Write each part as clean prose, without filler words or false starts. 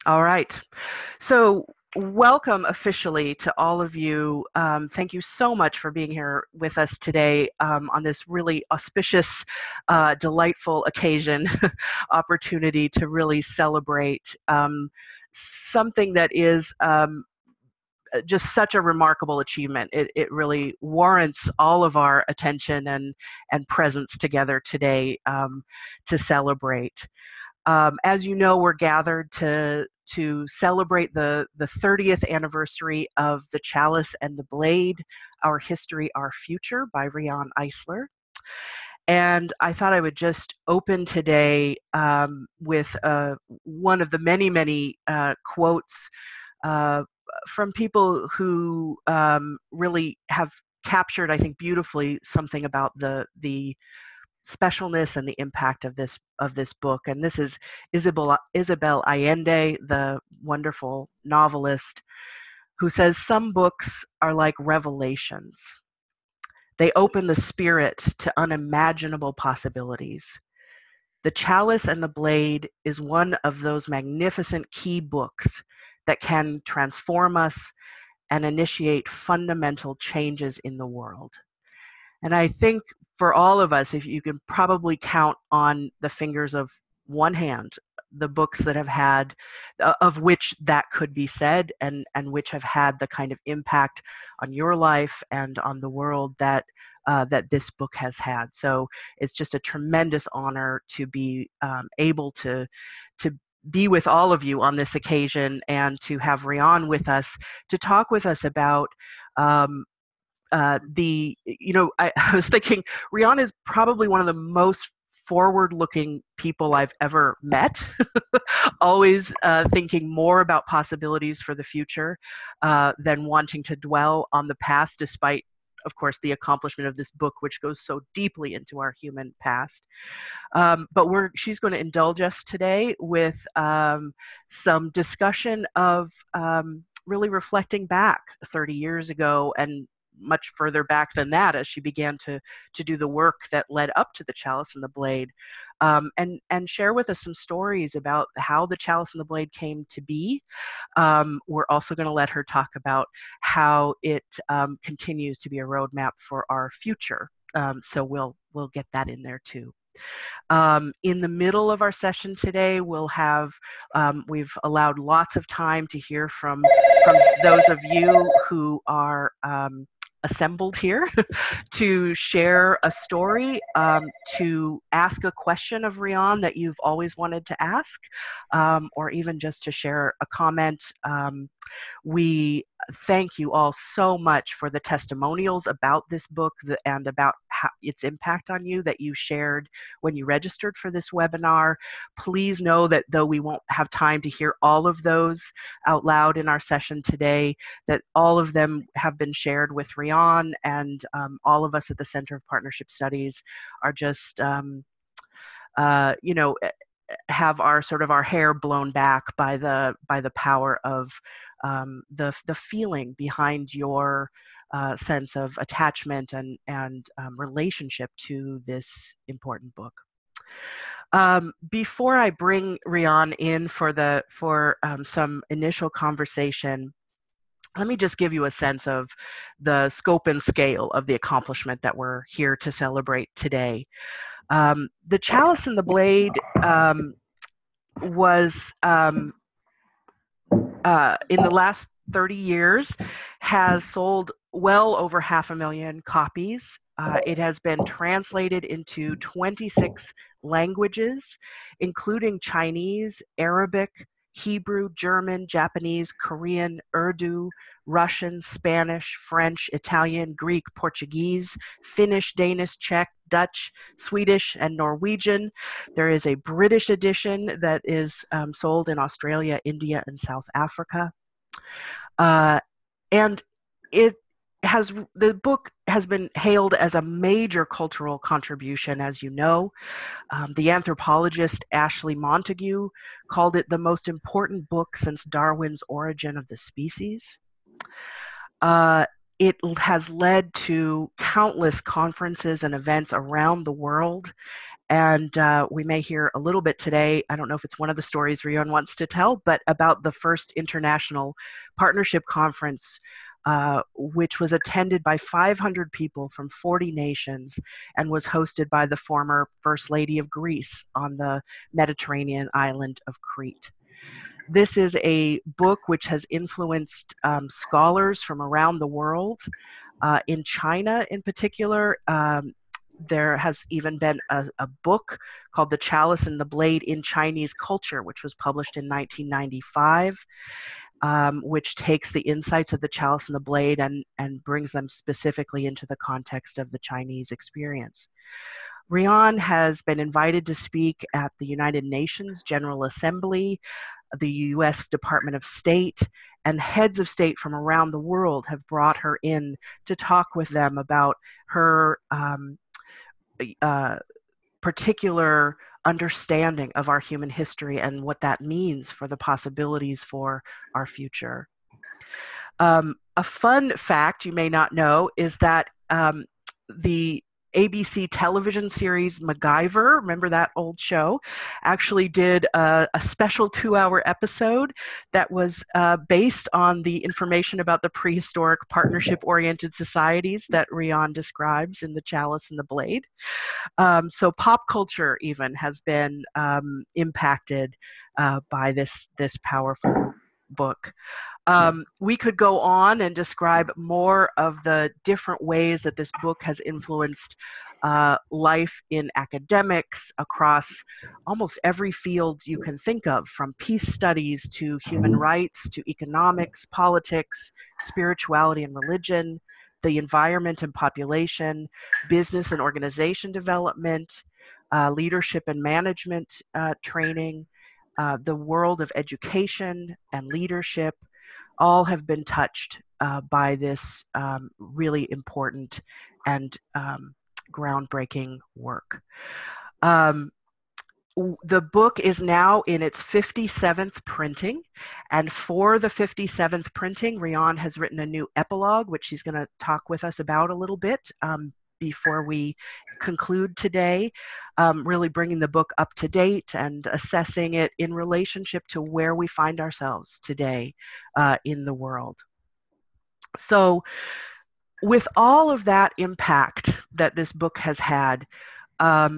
All right. So, welcome officially to all of you. Thank you so much for being here with us today on this really auspicious, delightful occasion, opportunity to really celebrate something that is just such a remarkable achievement. It really warrants all of our attention and presence together today to celebrate. As you know, we're gathered to celebrate the 30th anniversary of The Chalice and the Blade, Our History, Our Future by Riane Eisler. And I thought I would just open today with one of the many, many quotes uh, from people who really have captured, I think, beautifully something about the specialness and the impact of this book. And this is Isabel Allende, the wonderful novelist, who says some books are like revelations. They open the spirit to unimaginable possibilities. The Chalice and the Blade is one of those magnificent key books that can transform us and initiate fundamental changes in the world. And I think for all of us, if you can probably count on the fingers of one hand the books that have had, of which that could be said, and which have had the kind of impact on your life and on the world that that this book has had. So it's just a tremendous honor to be able to be with all of you on this occasion and to have Riane with us to talk with us about I was thinking Rihanna is probably one of the most forward-looking people I've ever met. Always thinking more about possibilities for the future than wanting to dwell on the past, despite, of course, the accomplishment of this book, which goes so deeply into our human past. But she's going to indulge us today with some discussion of really reflecting back 30 years ago and much further back than that as she began to do the work that led up to the Chalice and the Blade, and share with us some stories about how the Chalice and the Blade came to be. We're also going to let her talk about how it continues to be a roadmap for our future. So we'll get that in there too. In the middle of our session today, we've allowed lots of time to hear from those of you who are assembled here to share a story, to ask a question of Riane that you've always wanted to ask, or even just to share a comment. We thank you all so much for the testimonials about this book and about its impact on you that you shared when you registered for this webinar. Please know that though we won't have time to hear all of those out loud in our session today, that all of them have been shared with Riane, and all of us at the Center of Partnership Studies are just, have our hair blown back by the power of the feeling behind your sense of attachment and relationship to this important book. Before I bring Riane in for some initial conversation, let me just give you a sense of the scope and scale of the accomplishment that we're here to celebrate today. The Chalice and the Blade was in the last 30 years has sold well over 500,000 copies. It has been translated into 26 languages, including Chinese, Arabic, Hebrew, German, Japanese, Korean, Urdu, Russian, Spanish, French, Italian, Greek, Portuguese, Finnish, Danish, Czech, Dutch, Swedish, and Norwegian. There is a British edition that is sold in Australia, India, and South Africa. And the book has been hailed as a major cultural contribution, as you know. The anthropologist Ashley Montagu called it the most important book since Darwin's Origin of the Species. It has led to countless conferences and events around the world, And we may hear a little bit today, I don't know if it's one of the stories Riane wants to tell, but about the first international partnership conference, which was attended by 500 people from 40 nations and was hosted by the former First Lady of Greece on the Mediterranean island of Crete. This is a book which has influenced scholars from around the world. In China, in particular, there has even been a book called The Chalice and The Blade in Chinese Culture, which was published in 1995, which takes the insights of the Chalice and the Blade and brings them specifically into the context of the Chinese experience. Riane has been invited to speak at the United Nations General Assembly, the US Department of State, and heads of state from around the world have brought her in to talk with them about her particular understanding of our human history and what that means for the possibilities for our future. A fun fact you may not know is that the ABC television series MacGyver, remember that old show, actually did a special 2-hour episode that was based on the information about the prehistoric partnership-oriented societies that Riane describes in The Chalice and the Blade. So pop culture even has been impacted by this powerful book. We could go on and describe more of the different ways that this book has influenced life in academics across almost every field you can think of, from peace studies to human rights to economics, politics, spirituality and religion, the environment and population, business and organization development, leadership and management training, the world of education and leadership, all have been touched by this really important and groundbreaking work. The book is now in its 57th printing, and for the 57th printing, Riane has written a new epilogue, which she's going to talk with us about a little bit before we conclude today, really bringing the book up to date and assessing it in relationship to where we find ourselves today in the world. So with all of that impact that this book has had, I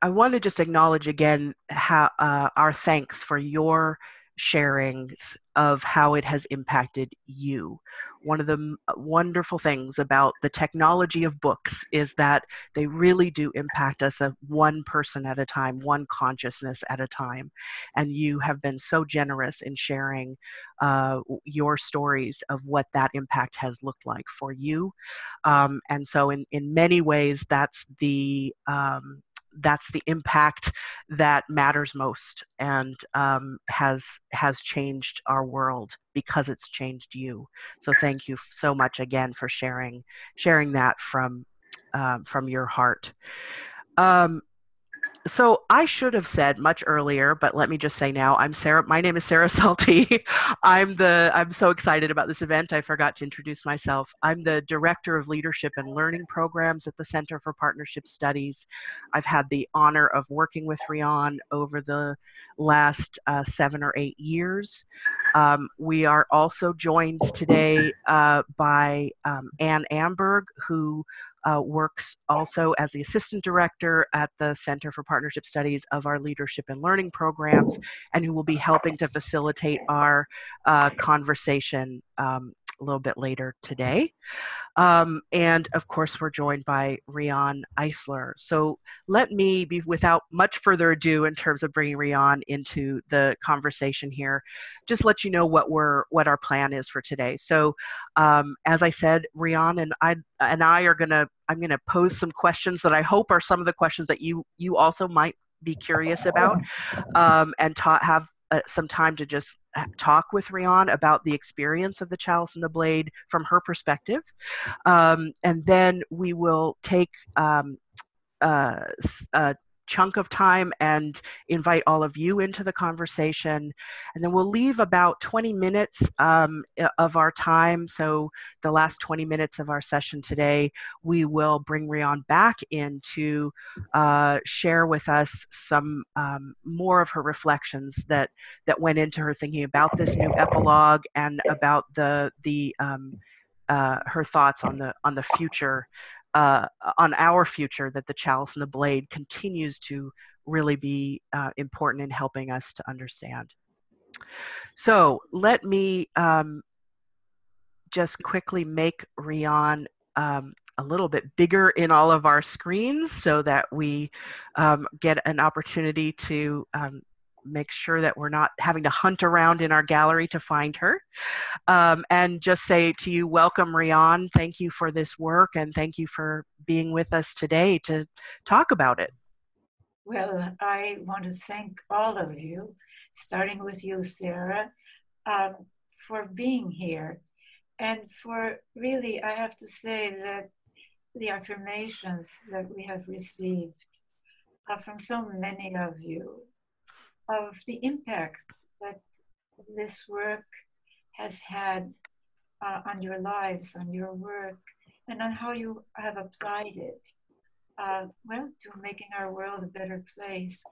want to just acknowledge again how, our thanks for your sharings of how it has impacted you. One of the wonderful things about the technology of books is that they really do impact us one person at a time, one consciousness at a time. And you have been so generous in sharing your stories of what that impact has looked like for you. And so in many ways, that's the impact that matters most and has changed our world because it's changed you. So thank you so much again for sharing that from your heart. So I should have said much earlier, but let me just say now, I'm Sarah. My name is Sarah Salty. I'm so excited about this event. I forgot to introduce myself. I'm the Director of Leadership and Learning Programs at the Center for Partnership Studies. I've had the honor of working with Riane over the last 7 or 8 years. We are also joined today by Anne Amberg, who works also as the Assistant Director at the Center for Partnership Studies of our Leadership and Learning Programs, and who will be helping to facilitate our conversation a little bit later today. And of course, we're joined by Riane Eisler. So let me, without much further ado in terms of bringing Riane into the conversation here, just let you know what our plan is for today. So as I said, Riane and I are I'm gonna pose some questions that I hope are some of the questions that you also might be curious about, and have some time to just talk with Riane about the experience of the Chalice and the Blade from her perspective. And then we will take chunk of time and invite all of you into the conversation. And then we'll leave about 20 minutes of our time. So the last 20 minutes of our session today, we will bring Riane back in to share with us some more of her reflections that went into her thinking about this new epilogue and about her thoughts on the future, on our future, that the Chalice and the Blade continues to really be important in helping us to understand. So let me just quickly make Riane a little bit bigger in all of our screens so that we get an opportunity to make sure that we're not having to hunt around in our gallery to find her. And just say to you, welcome, Riane. Thank you for this work, and thank you for being with us today to talk about it. Well, I want to thank all of you, starting with you, Sarah, for being here. And for really, I have to say that the affirmations that we have received from so many of you, of the impact that this work has had on your lives, on your work, and on how you have applied it, well, to making our world a better place.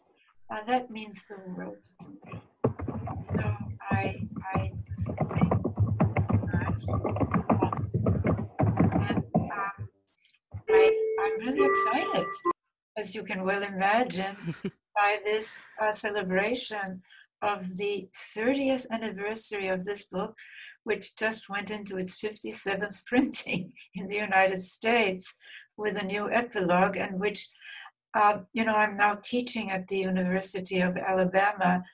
That means the world to me. So I just thank you very much. And I'm really excited, as you can well imagine, by this celebration of the 30th anniversary of this book, which just went into its 57th printing in the United States with a new epilogue, and which, I'm now teaching at the University of Alabama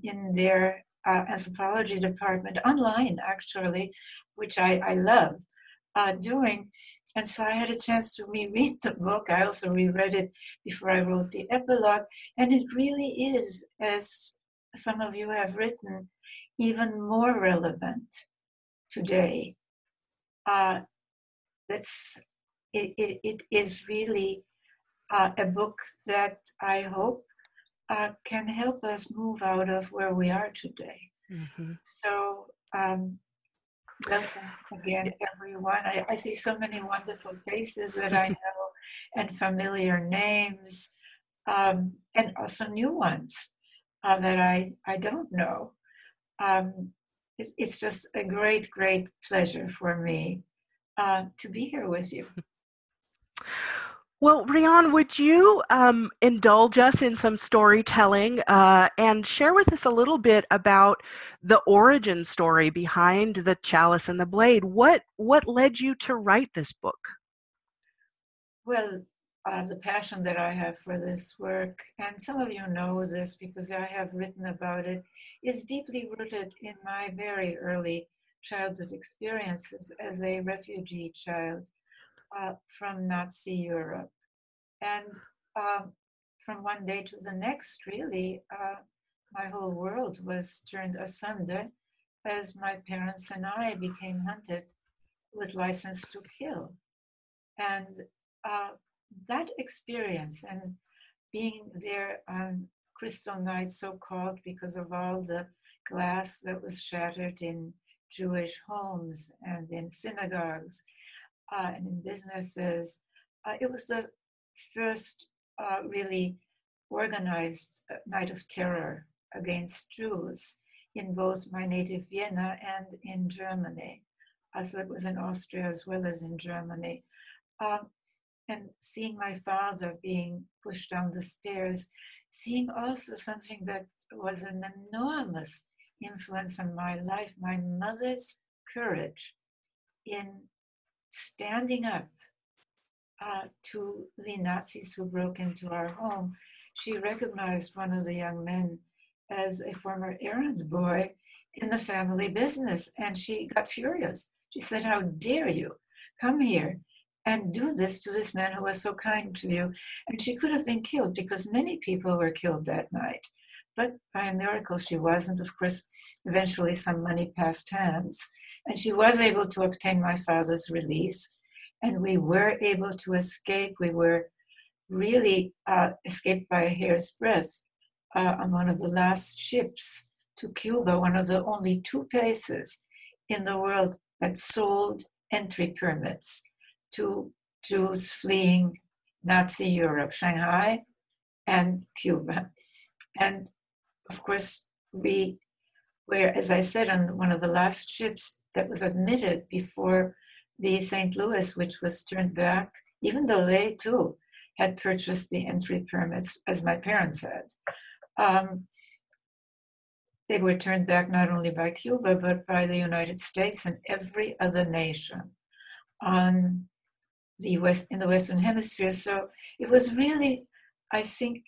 in their anthropology department, online actually, which I love doing. And so I had a chance to reread the book. I also reread it before I wrote the epilogue. And it really is, as some of you have written, even more relevant today. It is really a book that I hope can help us move out of where we are today. Mm-hmm. So welcome again, everyone. I see so many wonderful faces that I know and familiar names, and also new ones that I don't know. It's just a great, great pleasure for me to be here with you. Well, Riane, would you indulge us in some storytelling and share with us a little bit about the origin story behind the Chalice and the Blade? What led you to write this book? Well, the passion that I have for this work, and some of you know this because I have written about it, is deeply rooted in my very early childhood experiences as a refugee child from Nazi Europe. And from one day to the next, really, my whole world was turned asunder as my parents and I became hunted with license to kill. And that experience, and being there on Crystal Night, so called because of all the glass that was shattered in Jewish homes and in synagogues and in businesses, it was the first really organized night of terror against Jews in both my native Vienna and in Germany. So it was in Austria as well as in Germany. And seeing my father being pushed down the stairs, seeing also something that was an enormous influence on my life, my mother's courage in standing up to the Nazis who broke into our home. She recognized one of the young men as a former errand boy in the family business, and she got furious. She said, "How dare you come here and do this to this man who was so kind to you?" And she could have been killed because many people were killed that night. But by a miracle, she wasn't. Of course, eventually some money passed hands, and she was able to obtain my father's release. And we were able to escape. We were really escaped by a hair's breadth on one of the last ships to Cuba, one of the only two places in the world that sold entry permits to Jews fleeing Nazi Europe, Shanghai and Cuba. And of course, we were, as I said, on one of the last ships that was admitted before the St. Louis, which was turned back, even though they too had purchased the entry permits, as my parents had. They were turned back not only by Cuba, but by the United States and every other nation on the West, in the Western Hemisphere. So it was really, I think,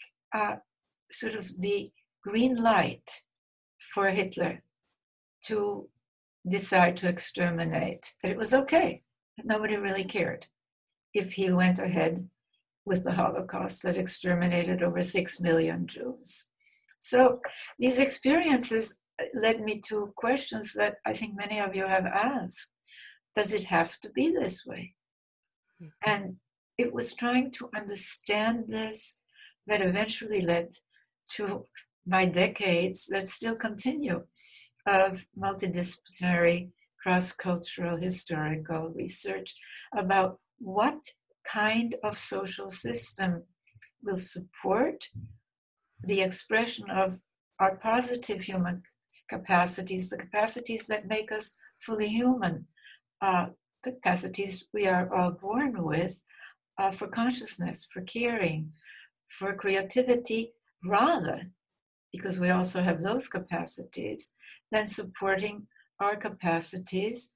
sort of the green light for Hitler to decide to exterminate, that it was okay, that nobody really cared if he went ahead with the Holocaust that exterminated over 6 million Jews. So these experiences led me to questions that I think many of you have asked. Does it have to be this way? And it was trying to understand this that eventually led to my decades that still continue of multidisciplinary, cross-cultural historical research about what kind of social system will support the expression of our positive human capacities, the capacities that make us fully human, the capacities we are all born with, for consciousness, for caring, for creativity, rather, because we also have those capacities, than supporting our capacities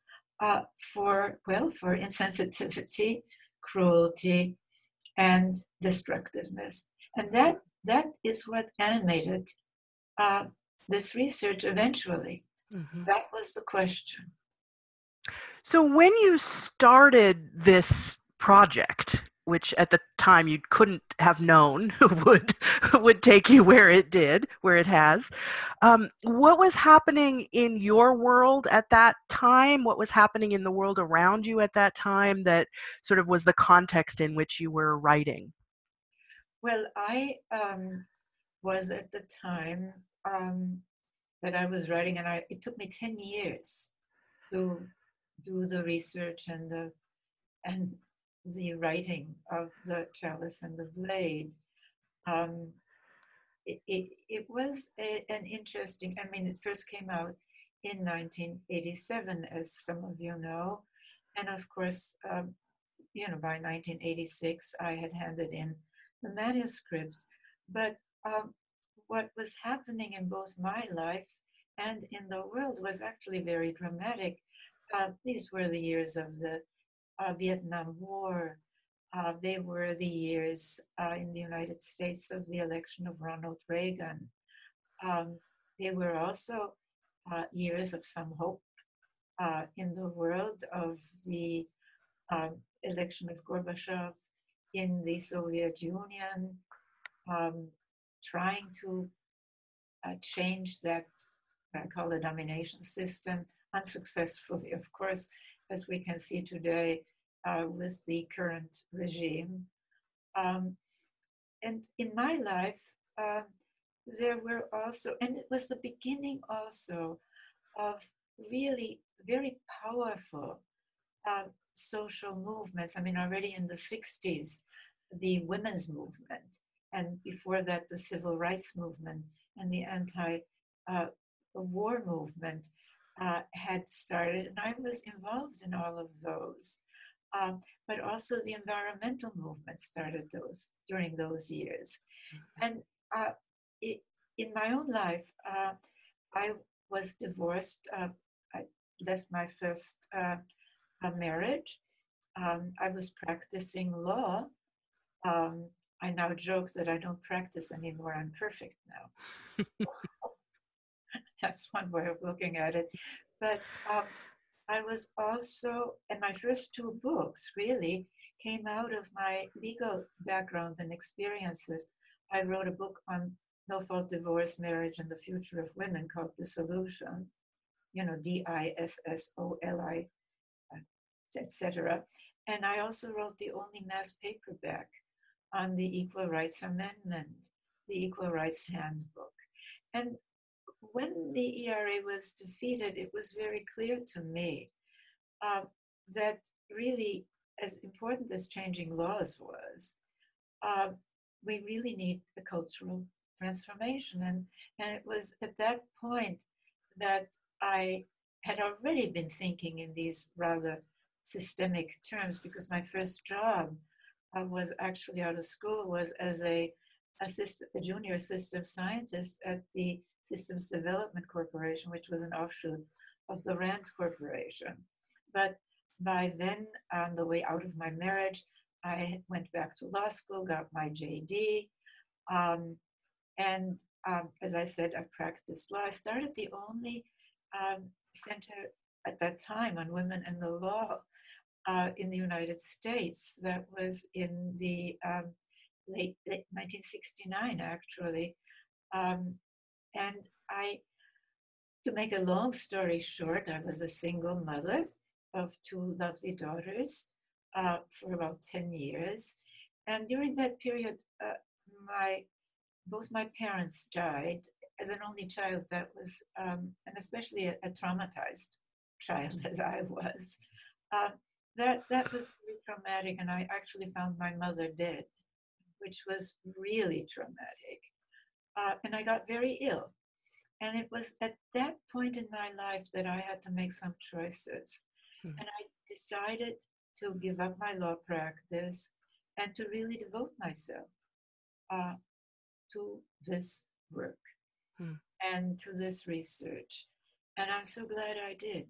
for insensitivity, cruelty, and destructiveness. And that is what animated this research eventually. Mm-hmm. That was the question. So when you started this project, which at the time you couldn't have known would take you where it did, where it has, what was happening in your world at that time? What was happening in the world around you at that time that sort of was the context in which you were writing? Well, I was at the time that I was writing, and it took me 10 years to do the research and the writing of the Chalice and the Blade. It was an interesting, I mean, it first came out in 1987, as some of you know. And of course, by 1986, I had handed in the manuscript. But what was happening in both my life and in the world was actually very dramatic. These were the years of the Vietnam War. They were the years in the United States of the election of Ronald Reagan. They were also years of some hope in the world, of the election of Gorbachev in the Soviet Union, trying to change that, I call it, domination system, unsuccessfully, of course, as we can see today with the current regime. And in my life, there were also, and it was the beginning also of really very powerful social movements. I mean, already in the 60s, the women's movement, and before that, the civil rights movement and the anti-war movement had started, and I was involved in all of those. But also the environmental movement started during those years. And in my own life, I was divorced. I left my first marriage. I was practicing law. I now joke that I don't practice anymore. I'm perfect now. That's one way of looking at it. But I was also, and my first two books really came out of my legal background and experiences. I wrote a book on no-fault divorce, marriage, and the future of women called Dissolution, Dissoli, etc. And I also wrote the only mass paperback on the Equal Rights Amendment, the Equal Rights Handbook. And when the ERA was defeated, it was very clear to me uh, that really, as important as changing laws was, uh, we really need a cultural transformation. And it was at that point that I had already been thinking in these rather systemic terms, because my first job was actually out of school, was as a junior systems scientist at the Systems Development Corporation, which was an offshoot of the Rand Corporation. But by then, on the way out of my marriage, I went back to law school, got my JD, um, and as I said, I practiced law. I started the only center at that time on women and the law in the United States. That was in the late 1969, actually. Um, and to make a long story short, I was a single mother of two lovely daughters for about 10 years. And during that period, my both my parents died. As an only child, that was, and especially a traumatized child as I was, uh, that was really traumatic. And I actually found my mother dead, which was really traumatic. And I got very ill. And it was at that point in my life that I had to make some choices. Hmm. And I decided to give up my law practice and to really devote myself uh, to this work Hmm. and to this research. And I'm so glad I did.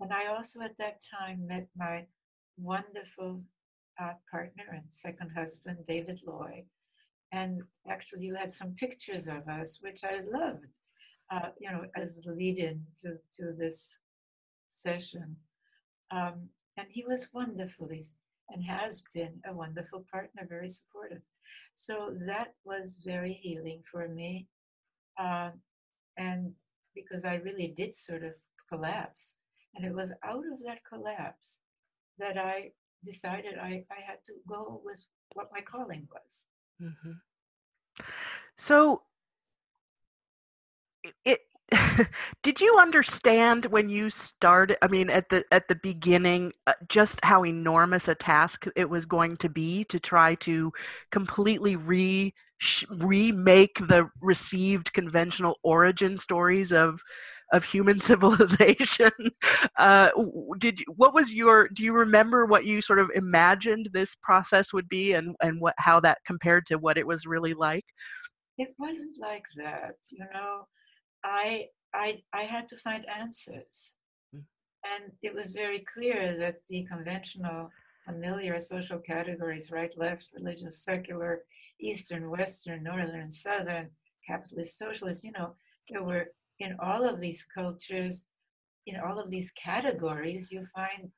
And I also at that time met my wonderful partner and second husband, David Loy. And actually, you had some pictures of us, which I loved, as the lead in to this session. And he was wonderful and has been a wonderful partner, very supportive. So that was very healing for me. Uh, and because I really did sort of collapse. And it was out of that collapse that I decided I had to go with what my calling was. Mm-hmm. So it did you understand when you started, I mean, at the beginning, just how enormous a task it was going to be to try to completely remake the received conventional origin stories of human civilization? What was your, do you remember what you sort of imagined this process would be, and what, how that compared to what it was really like? It wasn't like that, I had to find answers. And it was very clear that the conventional, familiar social categories, right, left, religious, secular, Eastern, Western, Northern, Southern, capitalist, socialist, there were in all of these cultures, in all of these categories, you find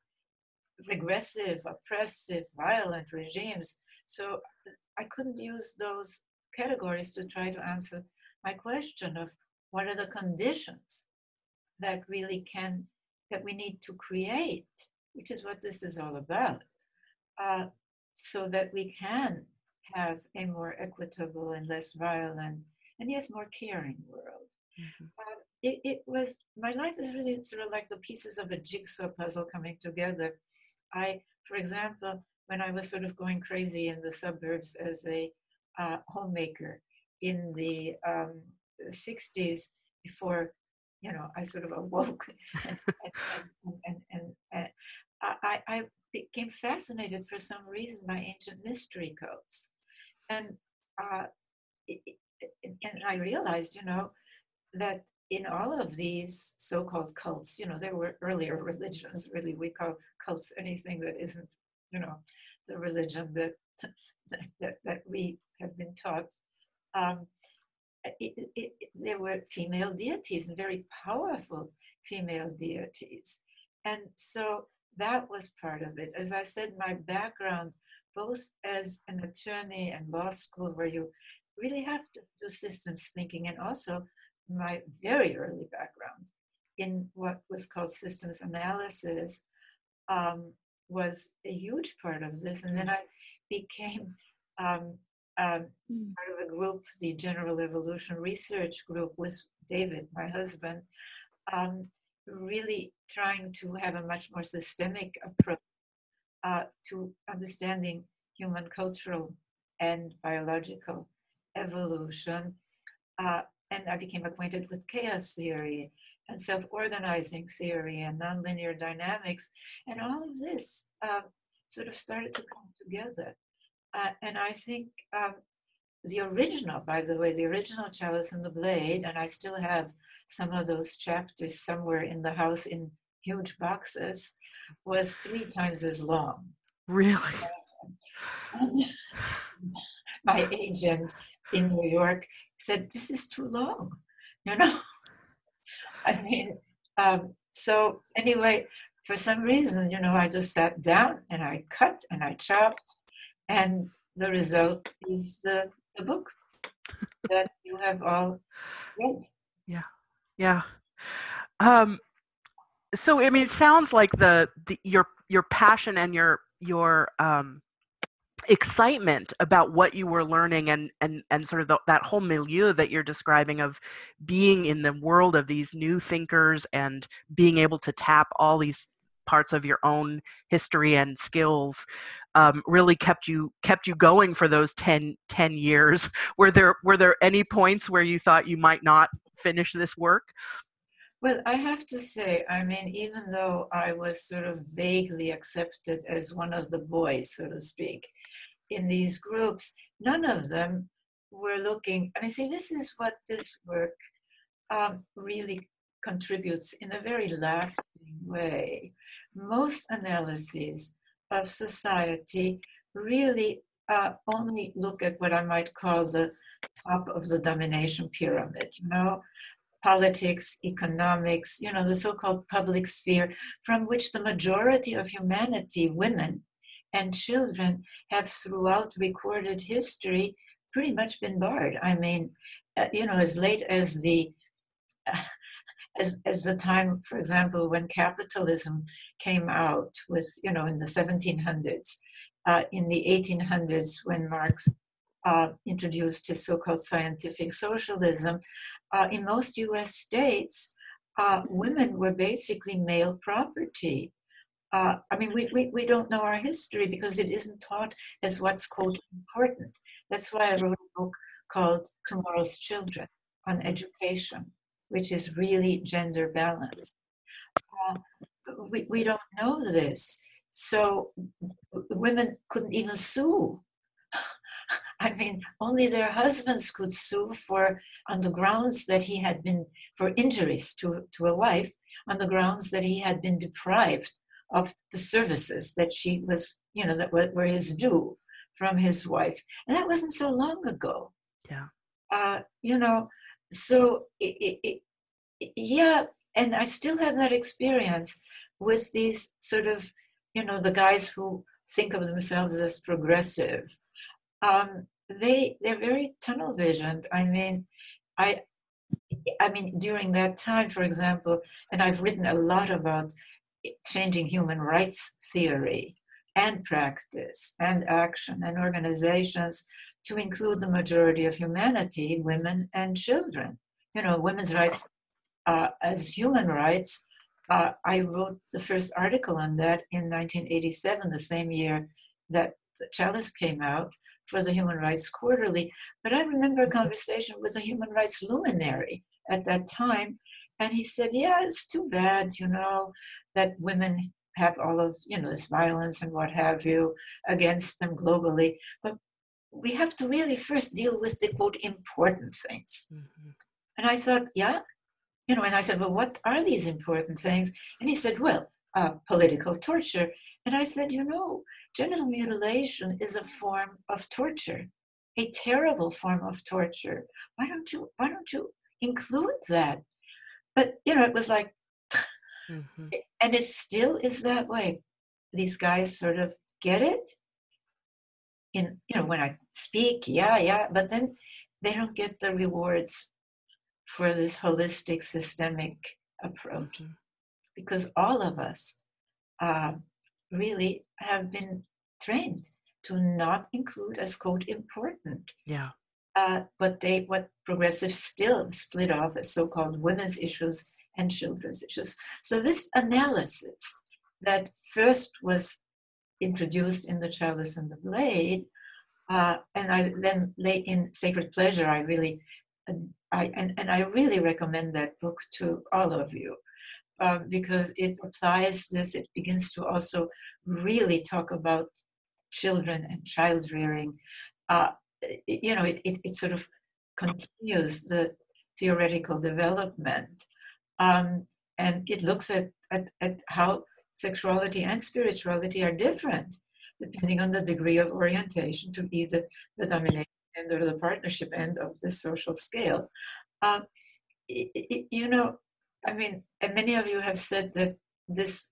regressive, oppressive, violent regimes. So I couldn't use those categories to try to answer my question of what are the conditions that really that we need to create, which is what this is all about, uh, so that we can have a more equitable and less violent and yes, more caring world. Mhm. It was, my life is really sort of like the pieces of a jigsaw puzzle coming together. For example, when I was sort of going crazy in the suburbs as a homemaker in the 60s, before, I sort of awoke and, and I became fascinated for some reason by ancient mystery cults. And, uh, and I realized, that in all of these so-called cults, there were earlier religions, really, we call cults anything that isn't, the religion that we have been taught. Um, there were female deities and very powerful female deities. And so that was part of it. As I said, my background, both as an attorney and law school, where you really have to do systems thinking, and also my very early background in what was called systems analysis, was a huge part of this. And then I became um, part of a group, the General Evolution Research Group, with David, my husband, um, really trying to have a much more systemic approach to understanding human cultural and biological evolution. Uh, and I became acquainted with chaos theory and self-organizing theory and nonlinear dynamics. And all of this sort of started to come together. And I think the original, by the way, the original Chalice and the Blade, and I still have some of those chapters somewhere in the house in huge boxes, was 3 times as long. Really? And my agent in New York said, "This is too long," you know. I mean, so anyway, for some reason, I just sat down and I cut and I chopped, and the result is the book that you have all read. Yeah. Yeah. Um, so I mean, it sounds like your passion and your excitement about what you were learning and sort of that whole milieu that you're describing of being in the world of these new thinkers and being able to tap all these parts of your own history and skills really kept you going for those 10 years. Were there any points where you thought you might not finish this work? Well, I have to say, I mean, even though I was sort of vaguely accepted as one of the boys, so to speak, in these groups, none of them were looking. I mean, see, this is what this work really contributes in a very lasting way. Most analyses of society really only look at what I might call the top of the domination pyramid, politics, economics, the so-called public sphere, from which the majority of humanity, women and children, have throughout recorded history pretty much been barred. I mean, as late as as the time, for example, when capitalism came out, was in the 1700s, in the 1800s, when Marx introduced his so-called scientific socialism, in most U.S. states, women were basically male property. I mean, we don't know our history because it isn't taught as what's, quote, important. That's why I wrote a book called Tomorrow's Children on education, which is really gender balanced. Uh, we don't know this. So women couldn't even sue. I mean, only their husbands could sue on the grounds that he had been, for injuries to a wife, on the grounds that he had been deprived of the services that she was, that were his due from his wife. And that wasn't so long ago. Yeah. So yeah, and I still have that experience with these sort of, the guys who think of themselves as progressive. They're very tunnel visioned. I mean, during that time, for example, and I've written a lot about changing human rights theory and practice and action and organizations to include the majority of humanity, women and children. Women's rights as human rights. I wrote the first article on that in 1987, the same year that Chalice came out, for the Human Rights Quarterly. But I remember a conversation with a human rights luminary at that time, and he said, "Yeah, it's too bad, that women have all of, this violence and what have you against them globally. But we have to really first deal with the, quote, important things." Mm-hmm. And I thought, yeah, and I said, "Well, what are these important things?" And he said, "Well, political torture." And I said, genital mutilation is a form of torture, a terrible form of torture. Why don't you include that? But it was like, mm-hmm. And it still is that way. These guys sort of get it when I speak, yeah, but then they don't get the rewards for this holistic, systemic approach, mm-hmm. because all of us really have been trained to not include as quote important. Yeah. What progressives still split off as so-called women's issues and children's issues. So this analysis that first was introduced in the Chalice and the Blade, and I then late in Sacred Pleasure, I really, I really recommend that book to all of you. Because it applies this, it begins to also really talk about children and child rearing. Uh, it sort of continues the theoretical development. And it looks at how sexuality and spirituality are different depending on the degree of orientation to either the domination end or the partnership end of the social scale. Um, you know, I mean, and many of you have said that this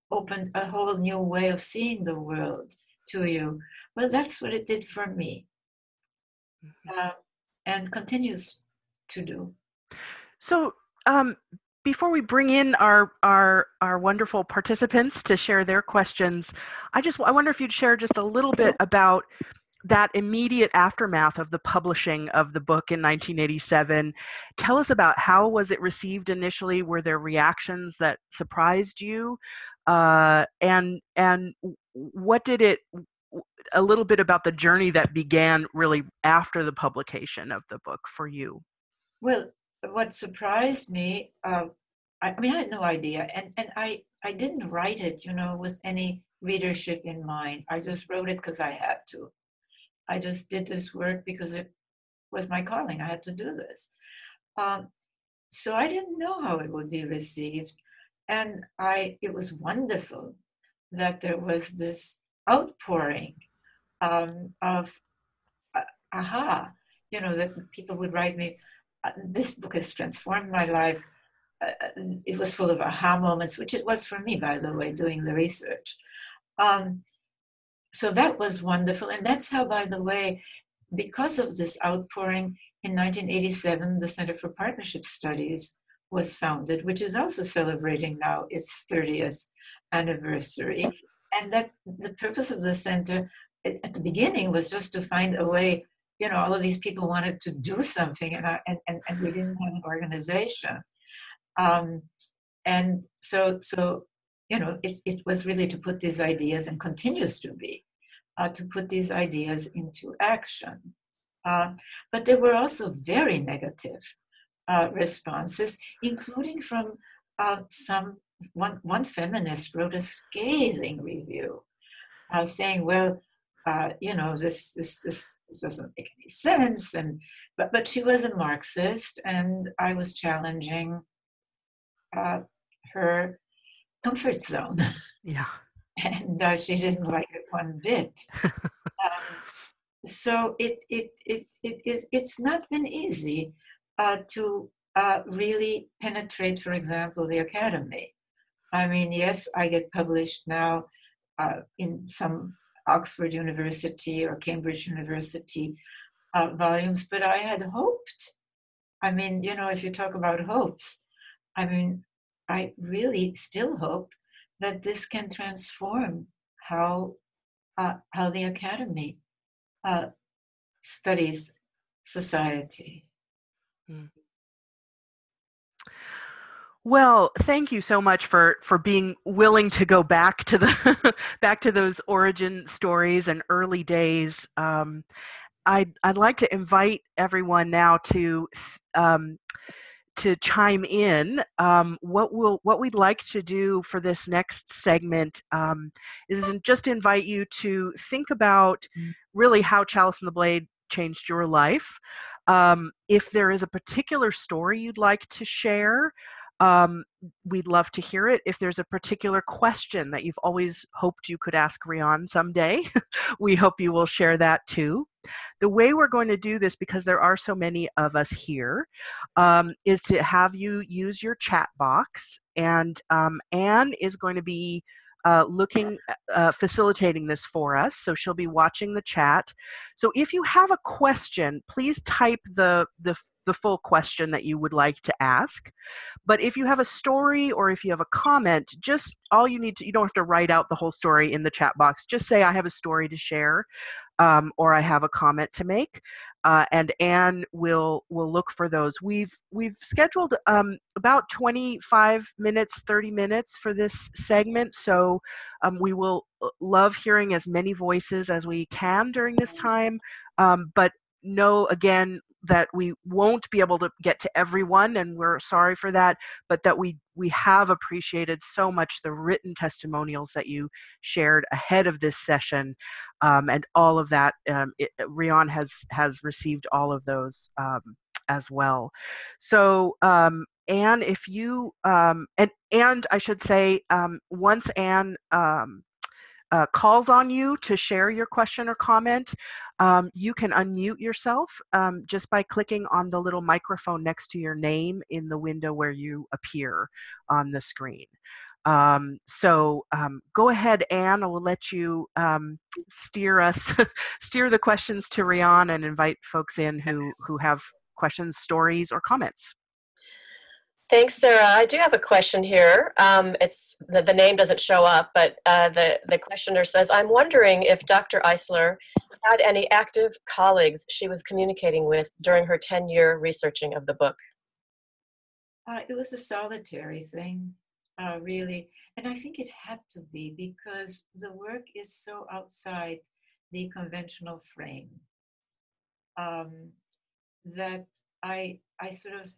opened a whole new way of seeing the world to you. Well, that's what it did for me, uh, and continues to do. So, before we bring in our wonderful participants to share their questions, I wonder if you'd share just a little bit about that immediate aftermath of the publishing of the book in 1987. Tell us about how was it received initially? Were there reactions that surprised you? And what did it? A little bit about the journey that began really after the publication of the book for you. Well, what surprised me, I mean, I had no idea, and I didn't write it, with any readership in mind. I just wrote it because I had to. I just did this work because it was my calling. I had to do this. Um, so I didn't know how it would be received, and it was wonderful that there was this outpouring of aha, that people would write me, this book has transformed my life. It was full of aha moments, which it was for me, by the way, doing the research. Um, so that was wonderful. And that's how, by the way, because of this outpouring in 1987, the Center for Partnership Studies was founded, which is also celebrating now its 30th anniversary. And that the purpose of the center at the beginning was just to find a way, all of these people wanted to do something, and we didn't have an organization. Um, and so it was really to put these ideas, and continues to be, to put these ideas into action. But there were also very negative responses, including from one feminist wrote a scathing review, saying, "Well, this doesn't make any sense." But she was a Marxist, and I was challenging her comfort zone. Yeah. And she didn't like it one bit. So it's not been easy to really penetrate, for example, the academy. I mean, yes, I get published now in some Oxford University or Cambridge University volumes, but I had hoped. I mean, if you talk about hopes, I mean, I really still hope that this can transform how the academy studies society. Well, thank you so much for being willing to go back to the back to those origin stories and early days. I'd like to invite everyone now to chime in. What we'd like to do for this next segment is just invite you to think about really how Chalice and the Blade changed your life. If there is a particular story you'd like to share, we'd love to hear it. If there's a particular question that you've always hoped you could ask Riane someday, we hope you will share that too. The way we're going to do this, because there are so many of us here, is to have you use your chat box, and Anne is going to be facilitating this for us, so she'll be watching the chat. So if you have a question, please type the the full question that you would like to ask. But if you have a story or if you have a comment, just all you need to, you don't have to write out the whole story in the chat box. Just say, I have a story to share, or I have a comment to make. And Anne will look for those. We've scheduled about 25 minutes, 30 minutes for this segment. So we will love hearing as many voices as we can during this time. But know again that we won't be able to get to everyone, and we're sorry for that, but that we have appreciated so much the written testimonials that you shared ahead of this session, and all of that. Riane has received all of those as well. So Anne, if you and I should say, once Anne calls on you to share your question or comment, you can unmute yourself just by clicking on the little microphone next to your name in the window where you appear on the screen. So go ahead, Anne. I will let you steer the questions to Riane and invite folks in who have questions, stories, or comments. Thanks, Sarah. I do have a question here. It's the name doesn't show up, but the questioner says, I'm wondering if Dr. Eisler had any active colleagues she was communicating with during her 10-year researching of the book. It was a solitary thing, really. And I think it had to be because the work is so outside the conventional frame that I sort of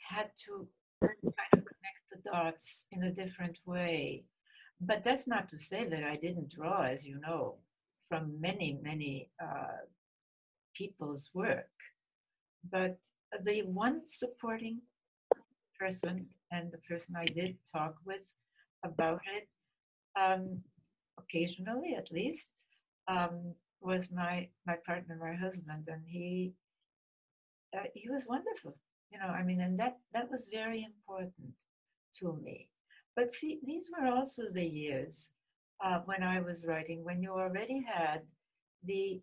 had to kind of connect the dots in a different way. But that's not to say that I didn't draw, as you know, from many, many people's work. But the one supporting person, and the person I did talk with about it, occasionally at least, was my partner, my husband, and he was wonderful, I mean, and that was very important to me. But see, these were also the years when I was writing, when you already had the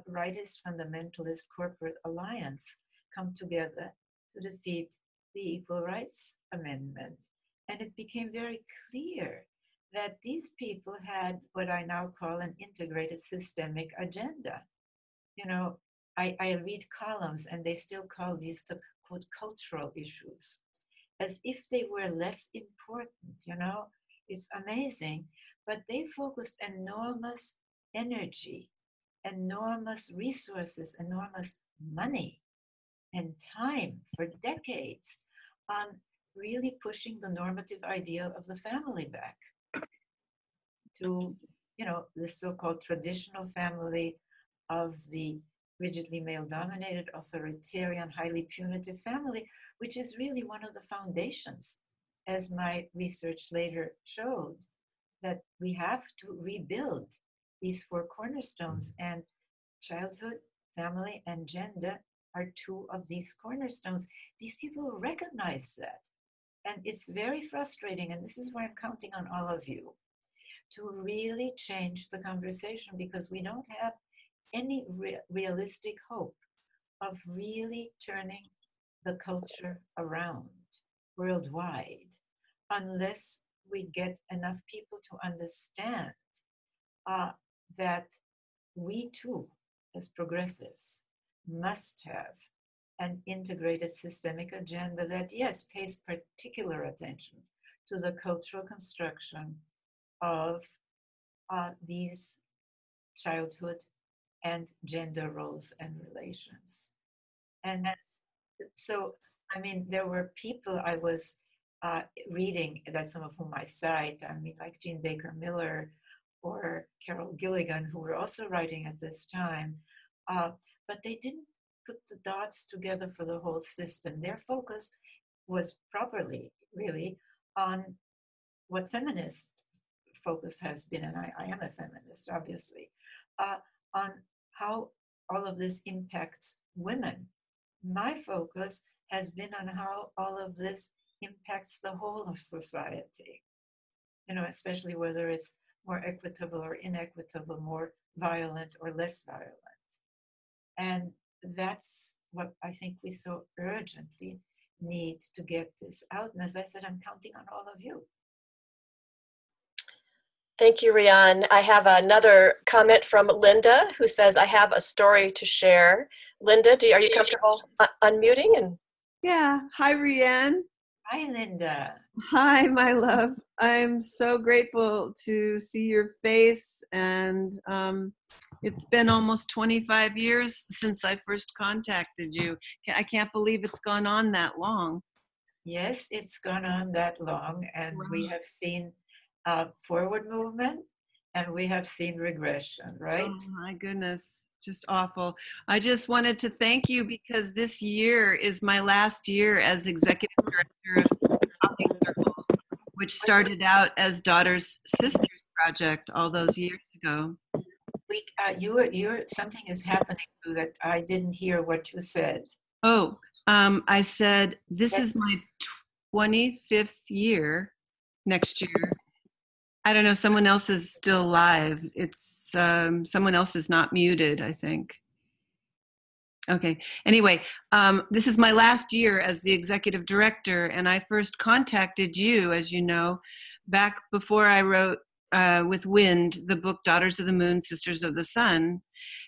rightist fundamentalist corporate alliance come together to defeat the Equal Rights Amendment. And it became very clear that these people had what I now call an integrated systemic agenda. I read columns and they still call these the quote cultural issues, as if they were less important. It's amazing. But they focused enormous energy, enormous resources, enormous money and time for decades on really pushing the normative ideal of the family back to, the so-called traditional family of the rigidly male-dominated, authoritarian, highly punitive family, which is really one of the foundations, as my research later showed, that we have to rebuild these four cornerstones, and childhood, family, and gender are two of these cornerstones. These people recognize that. And it's very frustrating, and this is why I'm counting on all of you to really change the conversation, because we don't have any realistic hope of really turning the culture around worldwide unless we get enough people to understand that we too, as progressives, must have an integrated systemic agenda that, yes, pays particular attention to the cultural construction of these childhood and gender roles and relations. And so, I mean, there were people I was reading, that some of whom I cite, I mean, like Jean Baker Miller or Carol Gilligan, who were also writing at this time, but they didn't put the dots together for the whole system. Their focus was properly, really, on what feminist focus has been, and I am a feminist, obviously, on how all of this impacts women. My focus has been on how all of this impacts the whole of society, especially whether it's more equitable or inequitable, more violent or less violent. And that's what I think we so urgently need to get this out. And as I said, I'm counting on all of you. Thank you, Riane. I have another comment from Linda, who says, I have a story to share. Linda, are you comfortable unmuting? And Yeah. Hi, Riane. Hi, Linda. Hi, my love. I'm so grateful to see your face. And it's been almost 25 years since I first contacted you. I can't believe it's gone on that long. Yes, it's gone on that long, and Wow. we have seen forward movement and we have seen regression, right? Oh, my goodness. Just awful. I just wanted to thank you because this year is my last year as executive director of Talking Circles, which started out as Daughters Sisters Project all those years ago. Something is happening so that I didn't hear what you said. Oh, I said, this Yes. is my 25th year next year. I don't know, someone else is still live. It's someone else is not muted, I think. Okay. Anyway, this is my last year as the executive director, and I first contacted you, as you know, back before I wrote with Wind the book Daughters of the Moon, Sisters of the Sun.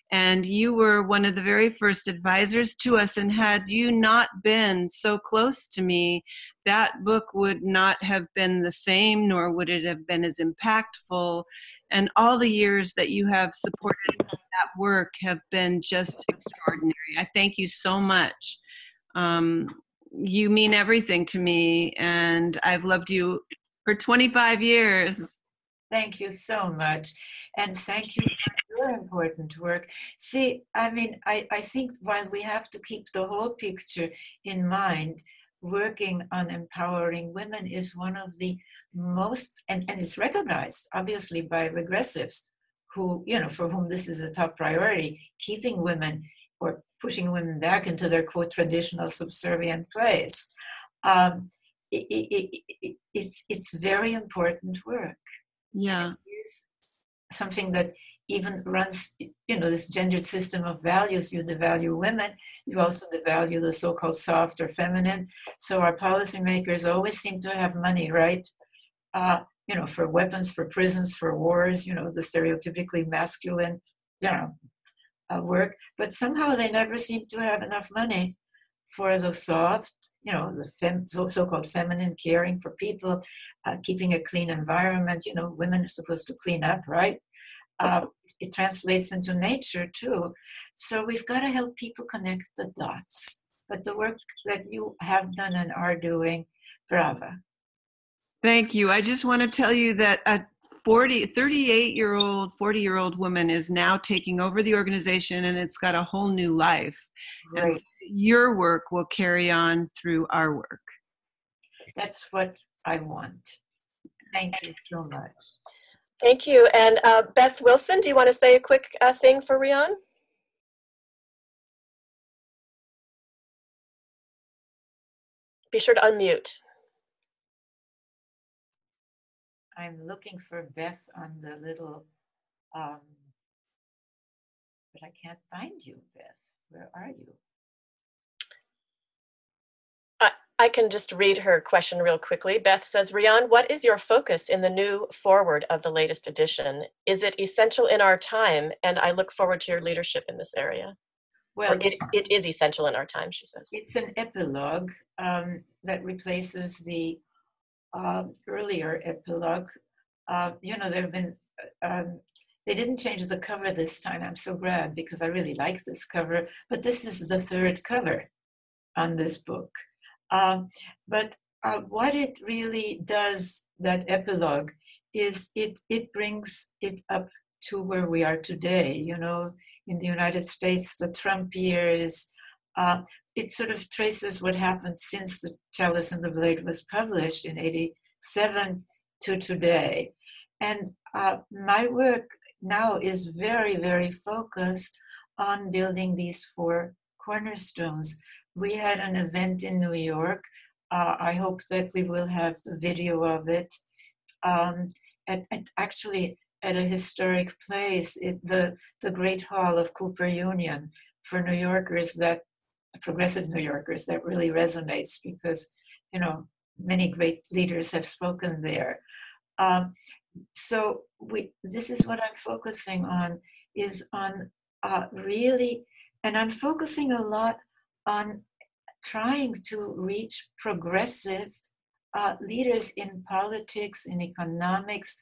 And you were one of the very first advisors to us, and had you not been so close to me, that book would not have been the same, nor would it have been as impactful. And all the years that you have supported that work have been just extraordinary. I thank you so much. You mean everything to me, and I've loved you for 25 years. Thank you so much. And thank you for your important work. See, I mean, I think while we have to keep the whole picture in mind, working on empowering women is one of the most, and it's recognized obviously by regressives who, for whom this is a top priority, keeping women or pushing women back into their quote traditional subservient place. It's very important work. Yeah. It is something that even runs, this gendered system of values. You devalue women, you also devalue the so-called soft or feminine. So our policymakers always seem to have money, right? For weapons, for prisons, for wars, the stereotypically masculine, work. But somehow they never seem to have enough money for the soft, the so-called feminine, caring for people, keeping a clean environment. Women are supposed to clean up, right? It translates into nature too. So we've got to help people connect the dots. But the work that you have done and are doing, bravo. Thank you. I just want to tell you that a 38-year-old, 40-year-old woman is now taking over the organization, and it's got a whole new life. Great. And so your work will carry on through our work. That's what I want. Thank you so much. thank you. And Beth Wilson, do you want to say a quick thing for Riane? Be sure to unmute. I'm looking for Beth on the little, but I can't find you, Beth. Where are you? I can just read her question real quickly. Beth says, Riane, what is your focus in the new foreword of the latest edition? Is it essential in our time? And I look forward to your leadership in this area. Well, it is essential in our time, she says. It's an epilogue that replaces the earlier epilogue. There have been, they didn't change the cover this time. I'm so glad, because I really like this cover, but this is the third cover on this book. But what it really does, that epilogue, is it brings it up to where we are today. In the United States, the Trump years, it sort of traces what happened since the Chalice and the Blade was published in '87 to today. And my work now is very, very focused on building these four cornerstones. We had an event in New York. I hope that we will have the video of it. Actually, at a historic place, the Great Hall of Cooper Union, for New Yorkers. That progressive New Yorkers that really resonates because, many great leaders have spoken there. So this is what I'm focusing on, is on really, and I'm focusing a lot on trying to reach progressive leaders in politics, in economics,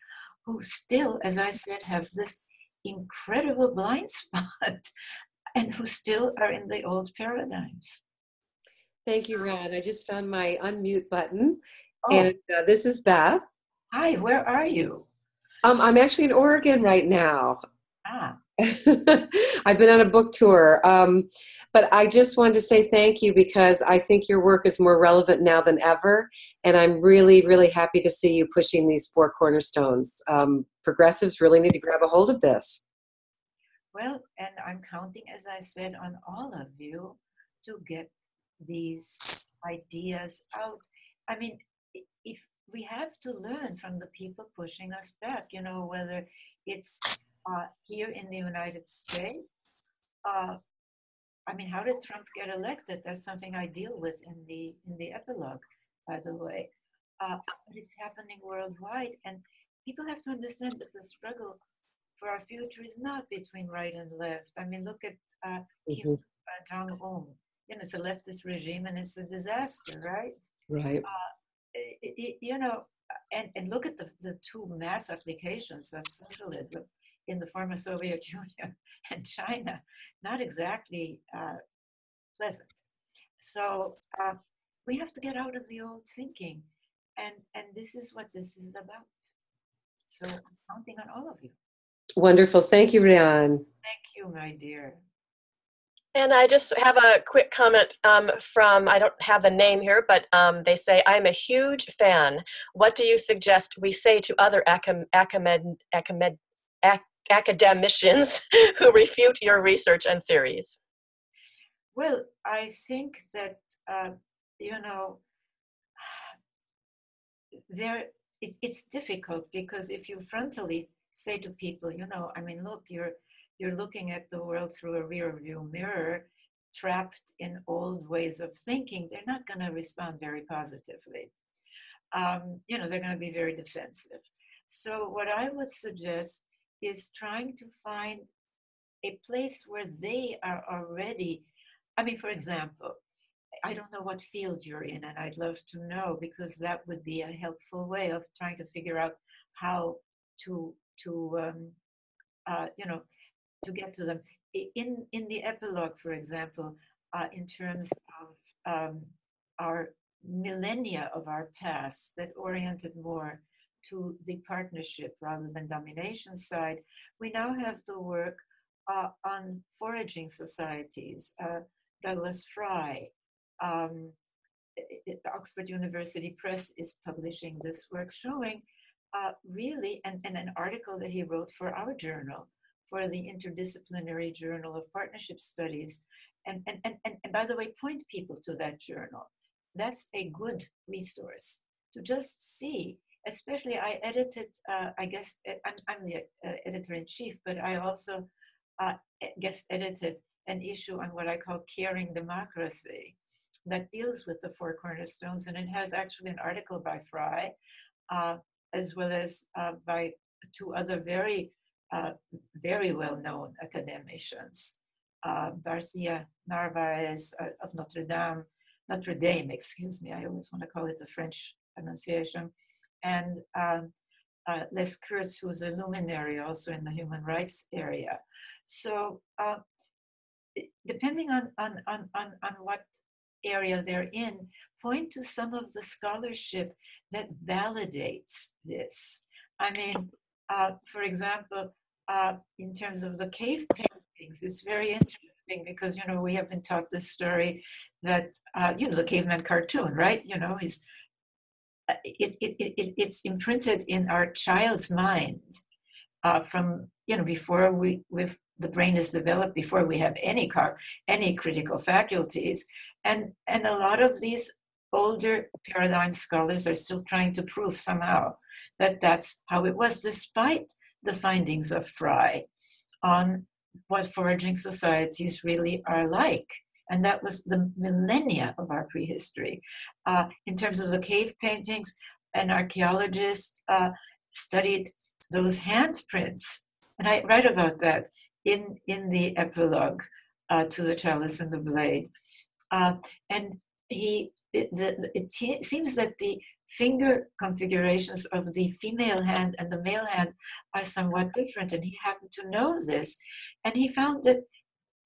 who still, as I said, have this incredible blind spot and who still are in the old paradigms. Thank you, Riane. I just found my unmute button. Oh. And this is Beth. Hi, where are you? I'm actually in Oregon right now. Ah. I've been on a book tour. But I just wanted to say thank you because I think your work is more relevant now than ever. And I'm really, really happy to see you pushing these 4 cornerstones. Progressives really need to grab a hold of this. Well, and I'm counting, as I said, on all of you to get these ideas out. I mean, if we have to learn from the people pushing us back, whether it's here in the United States. How did Trump get elected? That's something I deal with in the epilogue, by the way. But it's happening worldwide, and people have to understand that the struggle for our future is not between right and left. Look at Kim Jong-un. It's a leftist regime, and it's a disaster, right? Right. And look at the 2 mass applications of socialism in the former Soviet Union and China. Not exactly pleasant. So we have to get out of the old thinking, and this is what this is about. So I'm counting on all of you. Wonderful. Thank you, Riane. Thank you, my dear. And I just have a quick comment from, I don't have the name here, but they say, I'm a huge fan. What do you suggest we say to other academicians who refute your research and theories? Well, I think that, it's difficult because if you frontally say to people, look, you're looking at the world through a rear view mirror, trapped in old ways of thinking, they're not going to respond very positively. They're going to be very defensive. So what I would suggest is trying to find a place where they are already, for example, I don't know what field you're in, and I'd love to know, because that would be a helpful way of trying to figure out how to get to them. In the epilogue, for example, in terms of our millennia of our past that oriented more to the partnership rather than domination side, we now have the work on foraging societies. Douglas Fry, Oxford University Press is publishing this work showing really, and an article that he wrote for our journal, for the Interdisciplinary Journal of Partnership Studies. And by the way, point people to that journal. That's a good resource to just see. Especially, I edited, I'm the editor-in-chief, but I also guest edited an issue on what I call Caring Democracy that deals with the 4 cornerstones. And it has actually an article by Fry, as well as by 2 other very well-known academicians, Garcia Narvaez of Notre Dame, excuse me, I always want to call it the French pronunciation, and Les Kurtz, who's a luminary also in the human rights area. So depending on what area they're in, point to some of the scholarship that validates this. For example, in terms of the cave paintings, it's very interesting because, we have been taught this story that, the caveman cartoon, right? He's, it's imprinted in our child's mind from, before the brain is developed, before we have any critical faculties. And a lot of these older paradigm scholars are still trying to prove somehow that that's how it was, despite the findings of Fry on what foraging societies really are like And that was the millennia of our prehistory. In terms of the cave paintings, an archaeologist studied those handprints. And I write about that in the epilogue to the Chalice and the Blade. And it seems that the finger configurations of the female hand and the male hand are somewhat different, and he happened to know this, and he found that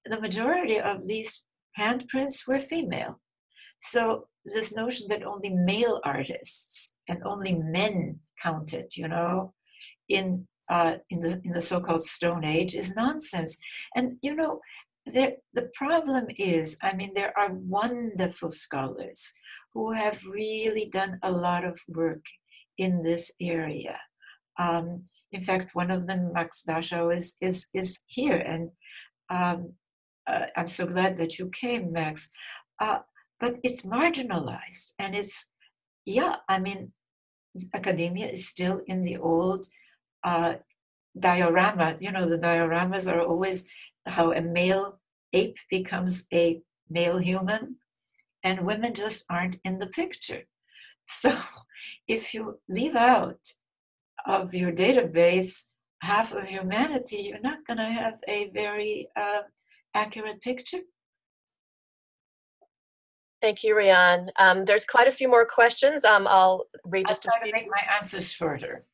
the majority of these handprints were female. So this notion that only male artists and only men counted, in the so-called Stone Age is nonsense. And the problem is, there are wonderful scholars who have really done a lot of work in this area. In fact, one of them, Max Dachau, is here, and I'm so glad that you came, Max. But it's marginalized, and academia is still in the old diorama. The dioramas are always how a male ape becomes a male human, and women just aren't in the picture. So if you leave out of your database half of humanity, you're not going to have a very accurate picture. Thank you, Riane. There's quite a few more questions. I'll read just I'll try to make my answers shorter.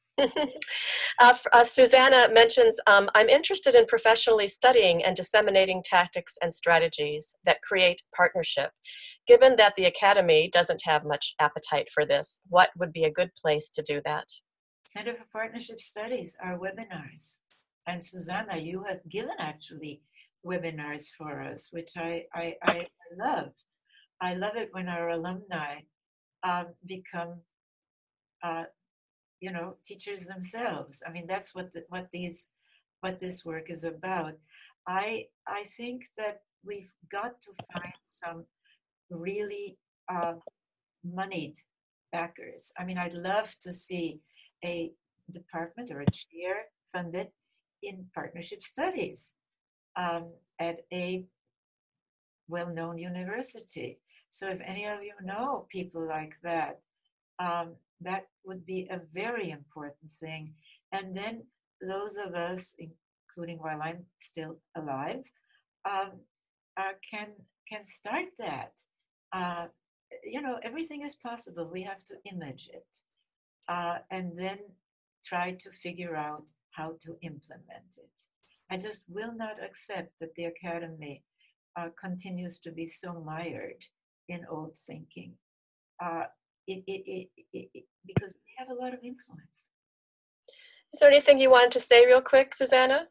Susanna mentions, I'm interested in professionally studying and disseminating tactics and strategies that create partnership. Given that the Academy doesn't have much appetite for this, what would be a good place to do that? Center for Partnership Studies, our webinars. And Susanna, you have given actually webinars for us, which I love. I love it when our alumni become teachers themselves. That's what this work is about. I think that we've got to find some really moneyed backers. I'd love to see a department or a chair funded in partnership studies at a well-known university. So if any of you know people like that, that would be a very important thing. And then those of us, including while I'm still alive, can start that. Everything is possible. We have to image it, and then try to figure out how to implement it. I just will not accept that the Academy continues to be so mired in old thinking. Because they have a lot of influence. Is there anything you wanted to say real quick, Susanna?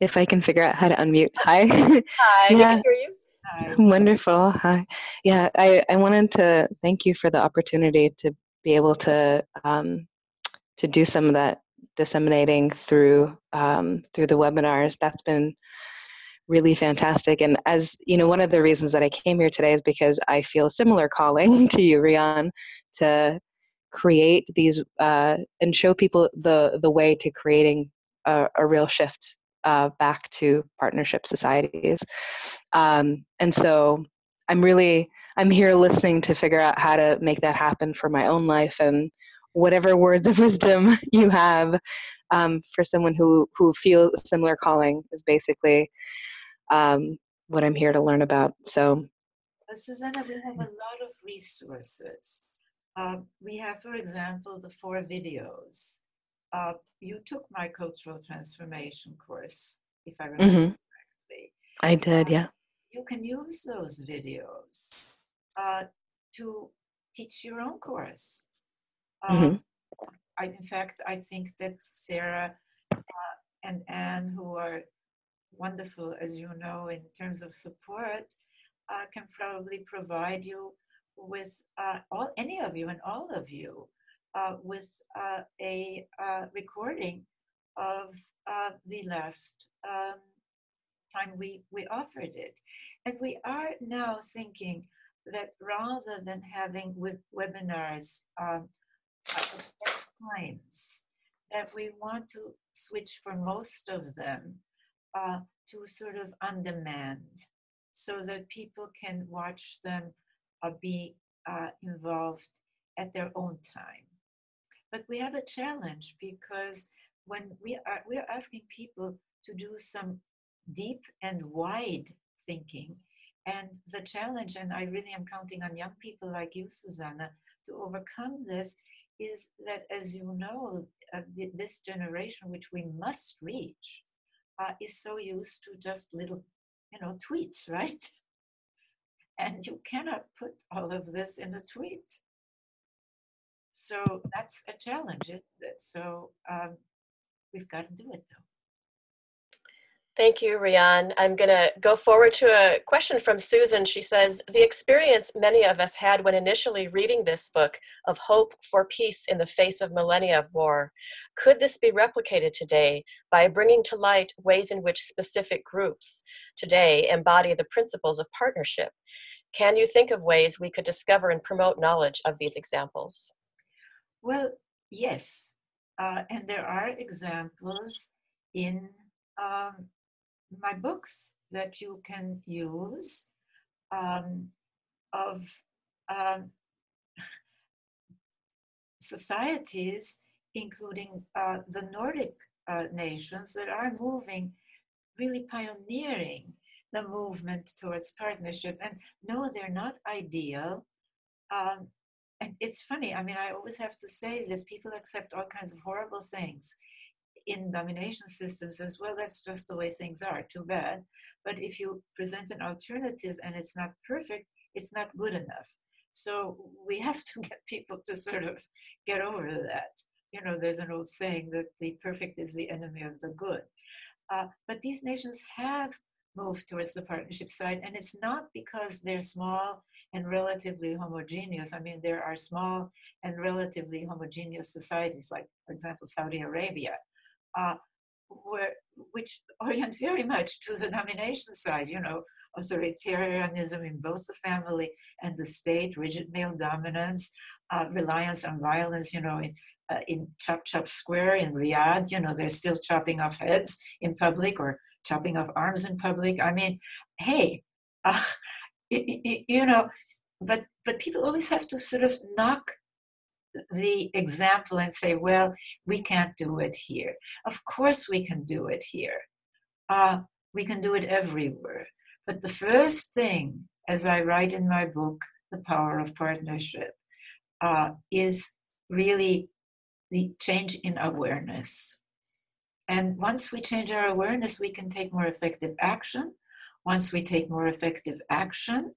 If I can figure out how to unmute. Hi. Hi, Yeah. we can hear you. Hi. Wonderful. Hi. Yeah, I wanted to thank you for the opportunity to be able to do some of that disseminating through the webinars. That's been really fantastic. And as you know, one of the reasons that I came here today is because I feel a similar calling to you, Riane, to create these and show people the way to creating a real shift back to partnership societies. And so I'm here listening to figure out how to make that happen for my own life, and whatever words of wisdom you have for someone who feels a similar calling is basically what I'm here to learn about. So, Susanna, we have a lot of resources. We have, for example, the 4 videos. You took my cultural transformation course, if I remember correctly. I did, yeah. You can use those videos to teach your own course. In fact, I think that Sarah and Anne, who are wonderful, as you know, in terms of support, can probably provide you with any of you and all of you with a recording of the last time we offered it. And we are now thinking that rather than having webinars at times, that we want to switch for most of them to sort of on demand, so that people can watch them be involved at their own time. But we have a challenge, because when we're asking people to do some deep and wide thinking, and the challenge, and I really am counting on young people like you, Susanna, to overcome this, is that, as you know, this generation, which we must reach, is so used to just little, tweets, right? And you cannot put all of this in a tweet. So that's a challenge, isn't it? So we've got to do it, though. Thank you, Riane. I'm going to go forward to a question from Susan. She says, the experience many of us had when initially reading this book of hope for peace in the face of millennia of war, could this be replicated today by bringing to light ways in which specific groups today embody the principles of partnership? Can you think of ways we could discover and promote knowledge of these examples? Well, yes. And there are examples in my books that you can use of societies, including the Nordic nations, that are moving, really pioneering the movement towards partnership. And no, they're not ideal. And it's funny, I mean, I always have to say this, people accept all kinds of horrible things in domination systems as well. That's just the way things are, too bad. But if you present an alternative and it's not perfect, it's not good enough. So we have to get people to sort of get over that. There's an old saying that the perfect is the enemy of the good. But these nations have moved towards the partnership side, and it's not because they're small and relatively homogeneous. I mean, there are small and relatively homogeneous societies, like, for example, Saudi Arabia, which orient very much to the domination side, authoritarianism in both the family and the state, rigid male dominance, reliance on violence, in Chop Chop Square in Riyadh, they're still chopping off heads in public or chopping off arms in public. I mean, hey, but people always have to sort of knock the example and say, well, we can't do it here. Of course we can do it here. We can do it everywhere. But the first thing, as I write in my book, The Power of Partnership, is really the change in awareness. And once we change our awareness, we can take more effective action. Once we take more effective action,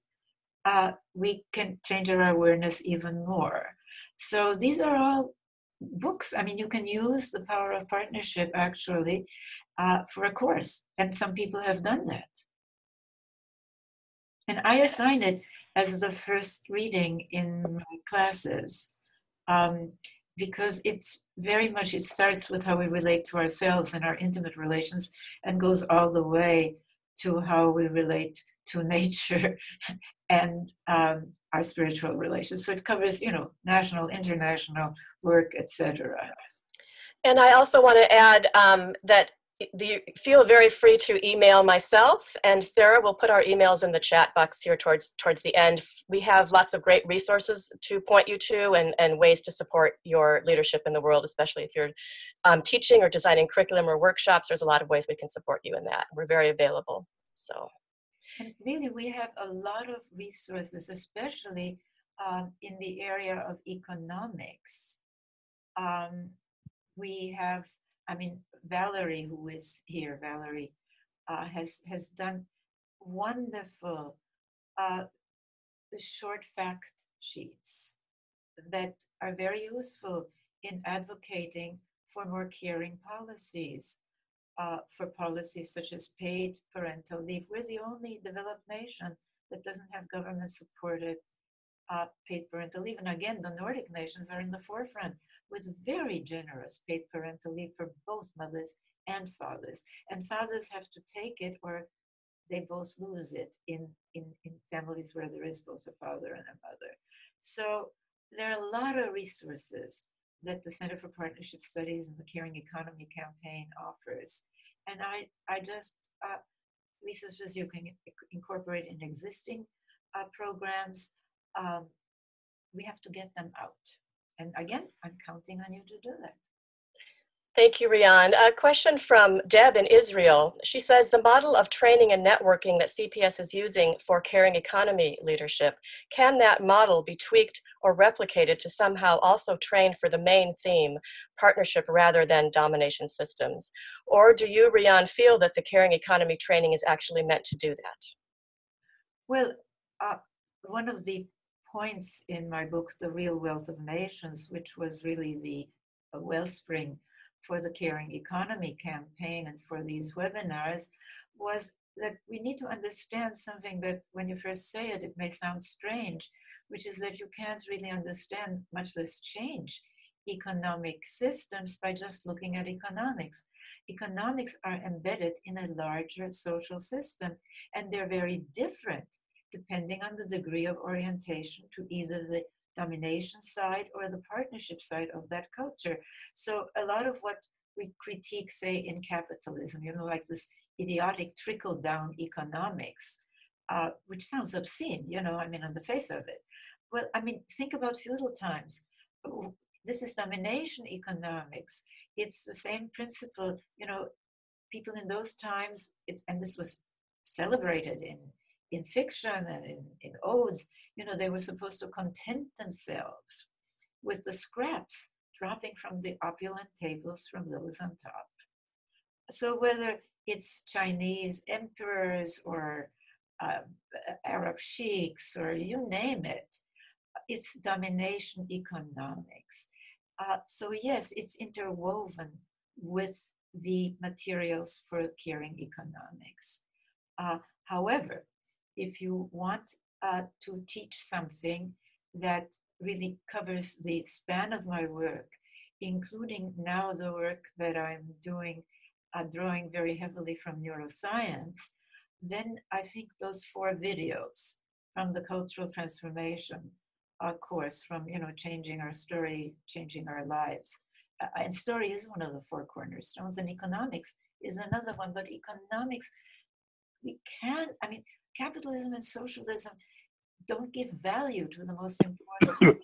we can change our awareness even more. So these are all books. I mean, you can use The Power of Partnership actually for a course, and some people have done that. And I assign it as the first reading in my classes, because it's very much, it starts with how we relate to ourselves and our intimate relations, and goes all the way to how we relate to nature and our spiritual relations. So it covers, national, international work, etc. And I also want to add that you feel very free to email myself, and Sarah will put our emails in the chat box here towards the end. We have lots of great resources to point you to, and ways to support your leadership in the world, especially if you're teaching or designing curriculum or workshops. There's a lot of ways we can support you in that. We're very available. So. And really, we have a lot of resources, especially in the area of economics. We have, Valerie, who is here, Valerie, has done wonderful short fact sheets that are very useful in advocating for more caring policies. For policies such as paid parental leave. We're the only developed nation that doesn't have government-supported paid parental leave. And again, the Nordic nations are in the forefront with very generous paid parental leave for both mothers and fathers. And fathers have to take it, or they both lose it in families where there is both a father and a mother. So there are a lot of resources that the Center for Partnership Studies and the Caring Economy campaign offers. And I just, resources you can incorporate in existing programs, we have to get them out. And again, I'm counting on you to do that. Thank you, Riane. A question from Deb in Israel. She says, the model of training and networking that CPS is using for caring economy leadership, can that model be tweaked or replicated to somehow also train for the main theme, partnership rather than domination systems? Or do you, Riane, feel that the caring economy training is actually meant to do that? Well, one of the points in my book, The Real Wealth of Nations, which was really the wellspring for the Caring Economy campaign and for these webinars, was that we need to understand something that when you first say it, it may sound strange, which is that you can't really understand, much less change, economic systems by just looking at economics. Economics are embedded in a larger social system, and they're very different depending on the degree of orientation to either the domination side or the partnership side of that culture. So a lot of what we critique, say, in capitalism, like this idiotic trickle-down economics, which sounds obscene, on the face of it. Well, think about feudal times. This is domination economics. It's the same principle, people in those times, and this was celebrated in fiction and in odes, they were supposed to content themselves with the scraps dropping from the opulent tables from those on top. So whether it's Chinese emperors or Arab sheiks or you name it, it's domination economics. So yes, it's interwoven with the materials for caring economics. However, if you want to teach something that really covers the span of my work, including now the work that I'm doing, drawing very heavily from neuroscience, then I think those 4 videos from the cultural transformation course, from changing our story, changing our lives. And story is one of the 4 cornerstones, and economics is another one. But economics, we can't, capitalism and socialism don't give value to the most important work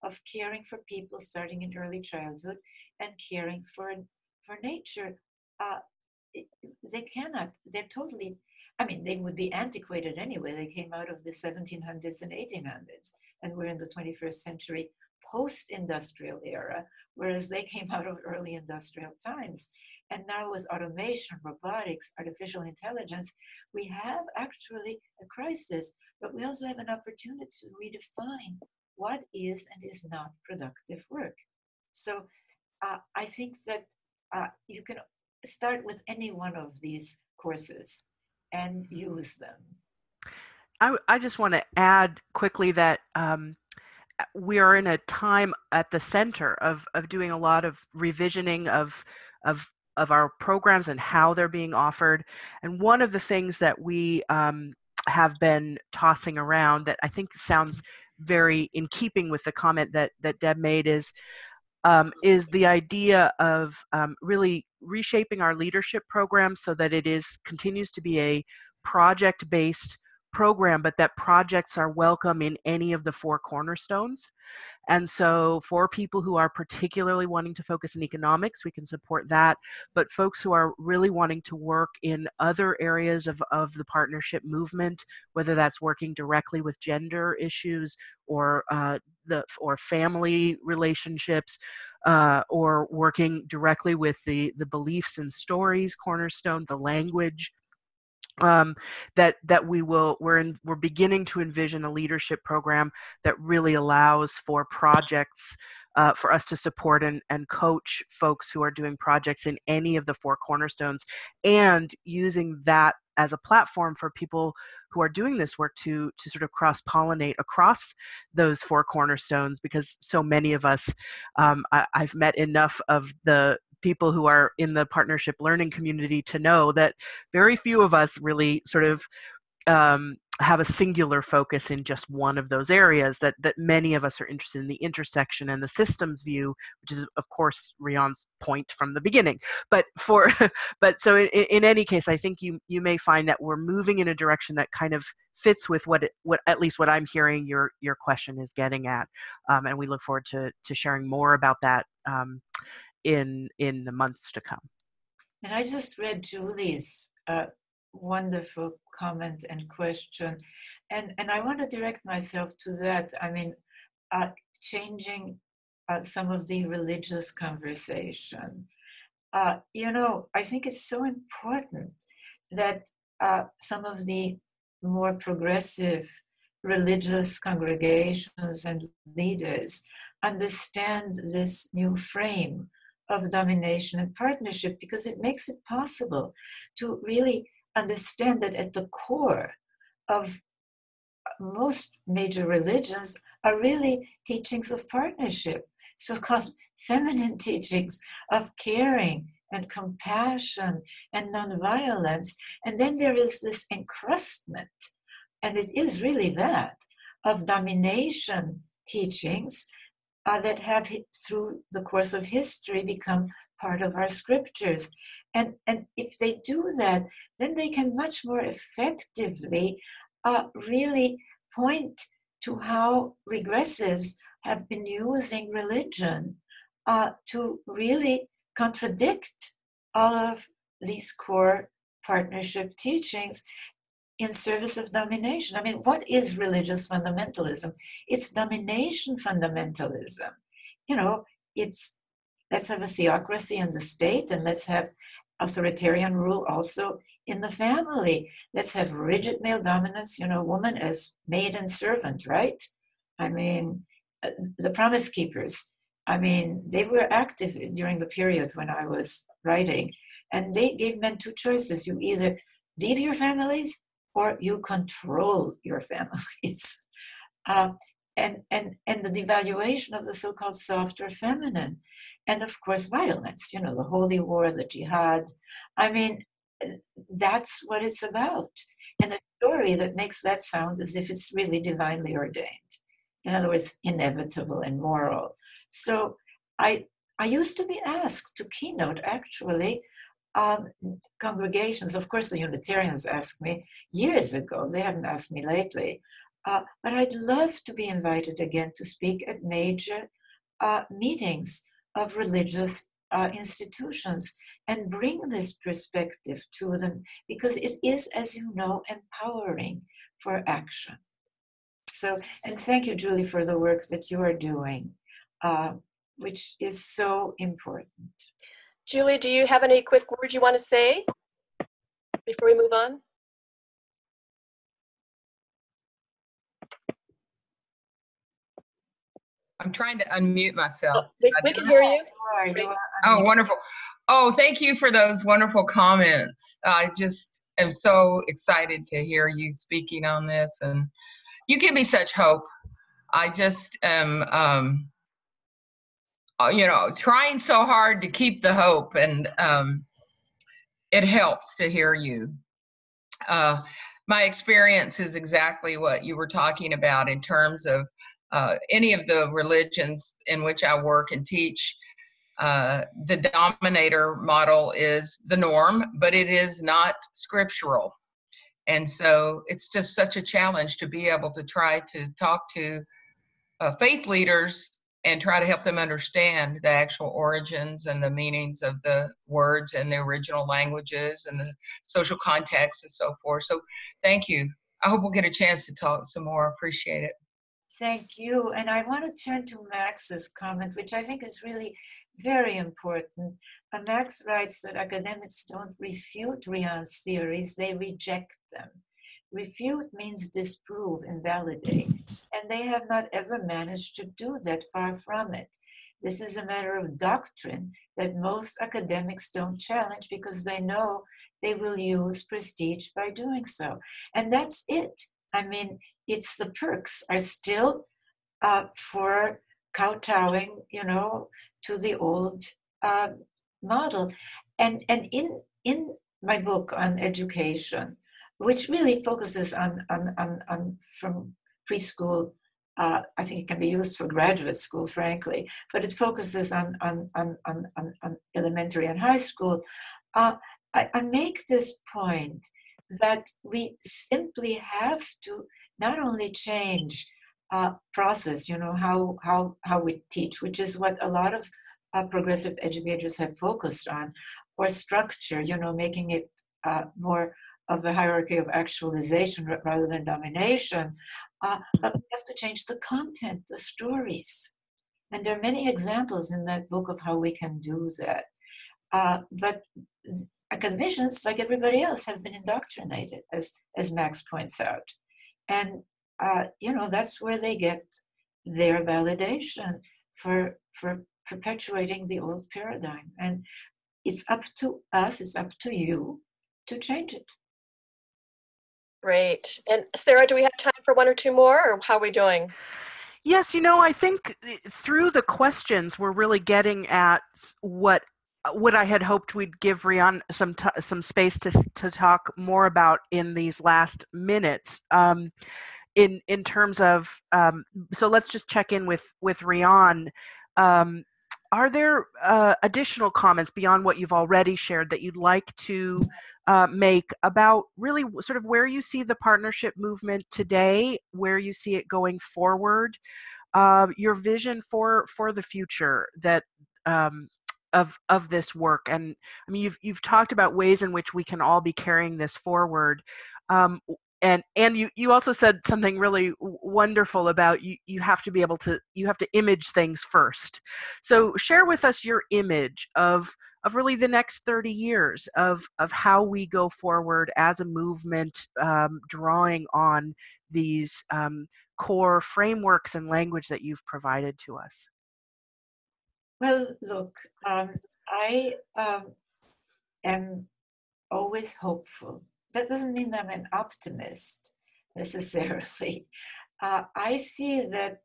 of caring for people starting in early childhood and caring for nature. They cannot, they're totally, they would be antiquated anyway. They came out of the 1700s and 1800s, and we're in the 21st century post-industrial era, whereas they came out of early industrial times. And now with automation, robotics, artificial intelligence, we have actually a crisis, but we also have an opportunity to redefine what is and is not productive work. So I think that you can start with any one of these courses and use them. I just want to add quickly that we are in a time at the center of doing a lot of revisioning of our programs and how they're being offered. And one of the things that we have been tossing around that I think sounds very in keeping with the comment that Deb made is the idea of really reshaping our leadership program so that it continues to be a project-based program, but that projects are welcome in any of the 4 cornerstones. And so for people who are particularly wanting to focus in economics, we can support that. But folks who are really wanting to work in other areas of the partnership movement, whether that's working directly with gender issues or family relationships, or working directly with the beliefs and stories cornerstone, the language, that we're beginning to envision a leadership program that really allows for projects for us to support and coach folks who are doing projects in any of the 4 cornerstones, and using that as a platform for people who are doing this work to sort of cross-pollinate across those 4 cornerstones, because so many of us, I've met enough of the people who are in the partnership learning community to know that very few of us really sort of have a singular focus in just one of those areas, that many of us are interested in the intersection and the systems view, which is of course Riane's point from the beginning. But for but so in any case, I think you may find that we're moving in a direction that kind of fits with what at least what I'm hearing your question is getting at, and we look forward to sharing more about that in the months to come. And I just read Julie's wonderful comment and question, and I want to direct myself to that. I mean, changing some of the religious conversation. You know, I think it's so important that some of the more progressive religious congregations and leaders understand this new frame of domination and partnership, because it makes it possible to really understand that at the core of most major religions are really teachings of partnership, so-called feminine teachings of caring and compassion and nonviolence. And then there is this encrustment, and it is really that, of domination teachings that have, through the course of history, become part of our scriptures. And if they do that, then they can much more effectively really point to how regressives have been using religion to really contradict all of these core partnership teachings in service of domination. I mean, what is religious fundamentalism? It's domination fundamentalism. You know, it's let's have a theocracy in the state, and let's have authoritarian rule also in the family. Let's have rigid male dominance, you know, woman as maid and servant, right? I mean, the Promise Keepers, I mean, they were active during the period when I was writing, and they gave men two choices. You either leave your families or you control your families. And the devaluation of the so-called soft or feminine. And of course, violence, you know, the holy war, the jihad. I mean, that's what it's about. And a story that makes that sound as if it's really divinely ordained. In other words, inevitable and moral. So I used to be asked to keynote, actually, congregations. Of course, the Unitarians asked me years ago. They haven't asked me lately. But I'd love to be invited again to speak at major meetings of religious institutions and bring this perspective to them, because it is, as you know, empowering for action. So, and thank you, Julie, for the work that you are doing, which is so important. Julie, do you have any quick words you want to say before we move on? I'm trying to unmute myself. We can hear you. Oh, wonderful. Oh, thank you for those wonderful comments. I just am so excited to hear you speaking on this, and you give me such hope. I just am, you know, trying so hard to keep the hope, and it helps to hear you. My experience is exactly what you were talking about in terms of any of the religions in which I work and teach. The dominator model is the norm, but it is not scriptural. And so it's just such a challenge to be able to try to talk to faith leaders and try to help them understand the actual origins and the meanings of the words and the original languages and the social context and so forth. So thank you. I hope we'll get a chance to talk some more. Appreciate it. Thank you. And I want to turn to Max's comment, which I think is really very important. Max writes that academics don't refute Riane's theories, they reject them. Refute means disprove, invalidate, and they have not ever managed to do that, far from it. This is a matter of doctrine that most academics don't challenge because they know they will use prestige by doing so. And that's it. I mean, it's the perks are still for kowtowing, you know, to the old model. And in my book on education, which really focuses on from preschool. I think it can be used for graduate school, frankly, but it focuses on elementary and high school. I make this point that we simply have to not only change process, how we teach, which is what a lot of progressive educators have focused on, or structure, making it more of a hierarchy of actualization rather than domination. But we have to change the content, the stories. And there are many examples in that book of how we can do that. But academicians, like everybody else, have been indoctrinated, as Max points out. And, that's where they get their validation for perpetuating the old paradigm. And it's up to us, it's up to you to change it. Great. And Sarah, do we have time for one or two more, or how are we doing? Yes, I think through the questions, we're really getting at what I had hoped we'd give Riane some space to talk more about in these last minutes. In terms of, so let's just check in with Riane. Are there additional comments beyond what you've already shared that you'd like to make about really sort of where you see the partnership movement today, where you see it going forward, your vision for the future that of this work? And I mean, you've talked about ways in which we can all be carrying this forward. And you also said something really wonderful about you have to be able to, you have to image things first. So share with us your image of really the next 30 years of how we go forward as a movement, drawing on these core frameworks and language that you've provided to us. Well, look, I am always hopeful. That doesn't mean I'm an optimist necessarily. I see that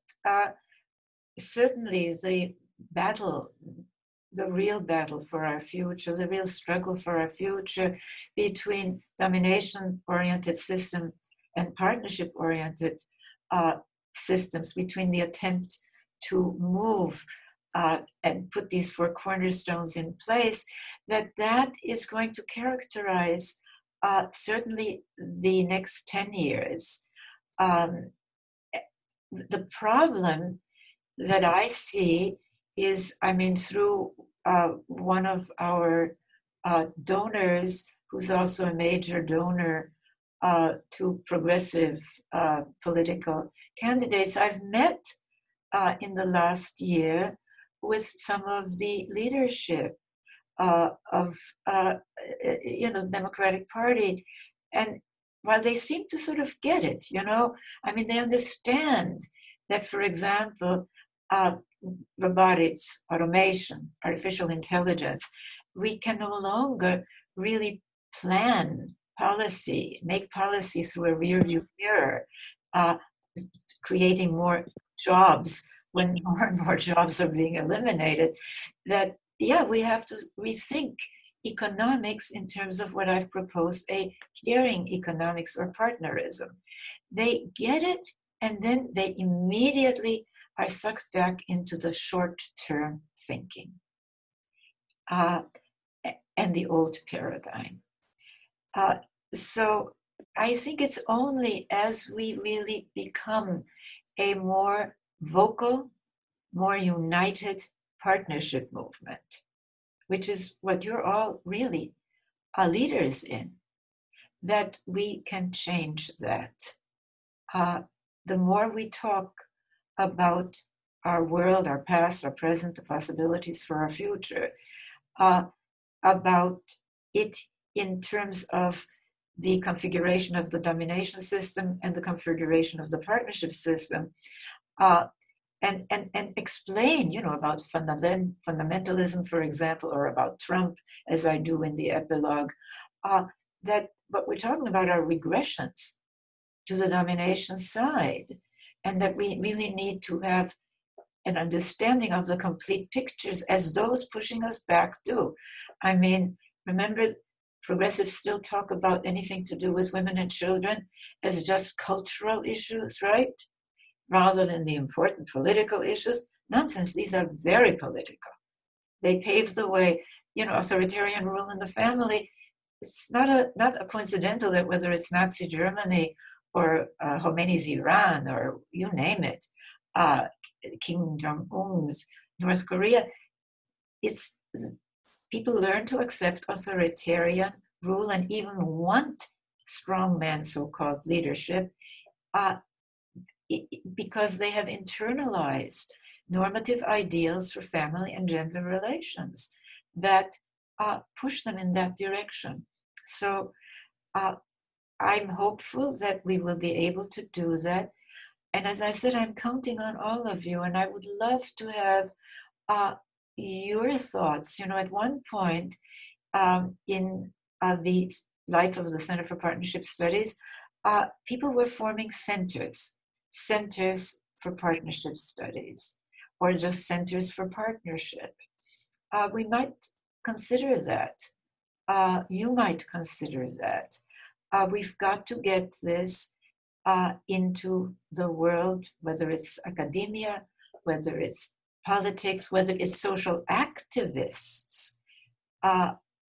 certainly the real battle for our future, the real struggle for our future between domination-oriented systems and partnership-oriented systems, between the attempt to move and put these four cornerstones in place, that is going to characterize certainly the next 10 years. The problem that I see is, through one of our donors, who's also a major donor to progressive political candidates, I've met in the last year with some of the leadership of Democratic Party, and while they seem to sort of get it, they understand that, for example, robotics, automation, artificial intelligence, we can no longer really plan policy, make policy through a rearview mirror, creating more jobs when more and more jobs are being eliminated. That, we have to rethink economics in terms of what I've proposed, a sharing economics or partnerism. They get it, and then they immediately are sucked back into the short-term thinking and the old paradigm. So I think it's only as we really become a more vocal, more united partnership movement, which is what you're all really leaders in, that we can change that. The more we talk about our world, our past, our present, the possibilities for our future, about it in terms of the configuration of the domination system and the configuration of the partnership system, and explain, about fundamentalism, for example, or about Trump, as I do in the epilogue, that what we're talking about are regressions to the domination side, and that we really need to have an understanding of the complete pictures as those pushing us back do. Remember progressives still talk about anything to do with women and children as just cultural issues, right? Rather than the important political issues. Nonsense, these are very political. They paved the way, authoritarian rule in the family. It's not a coincidental that whether it's Nazi Germany or Khomeini's Iran or you name it, Kim Jong-un's North Korea, it's people learn to accept authoritarian rule and even want strongman so-called leadership because they have internalized normative ideals for family and gender relations that push them in that direction. So I'm hopeful that we will be able to do that. And as I said, I'm counting on all of you, and I would love to have your thoughts. At one point in the life of the Center for Partnership Studies, people were forming centers for partnership studies, or just centers for partnership. We might consider that. You might consider that. We've got to get this into the world, whether it's academia, whether it's politics, whether it's social activists.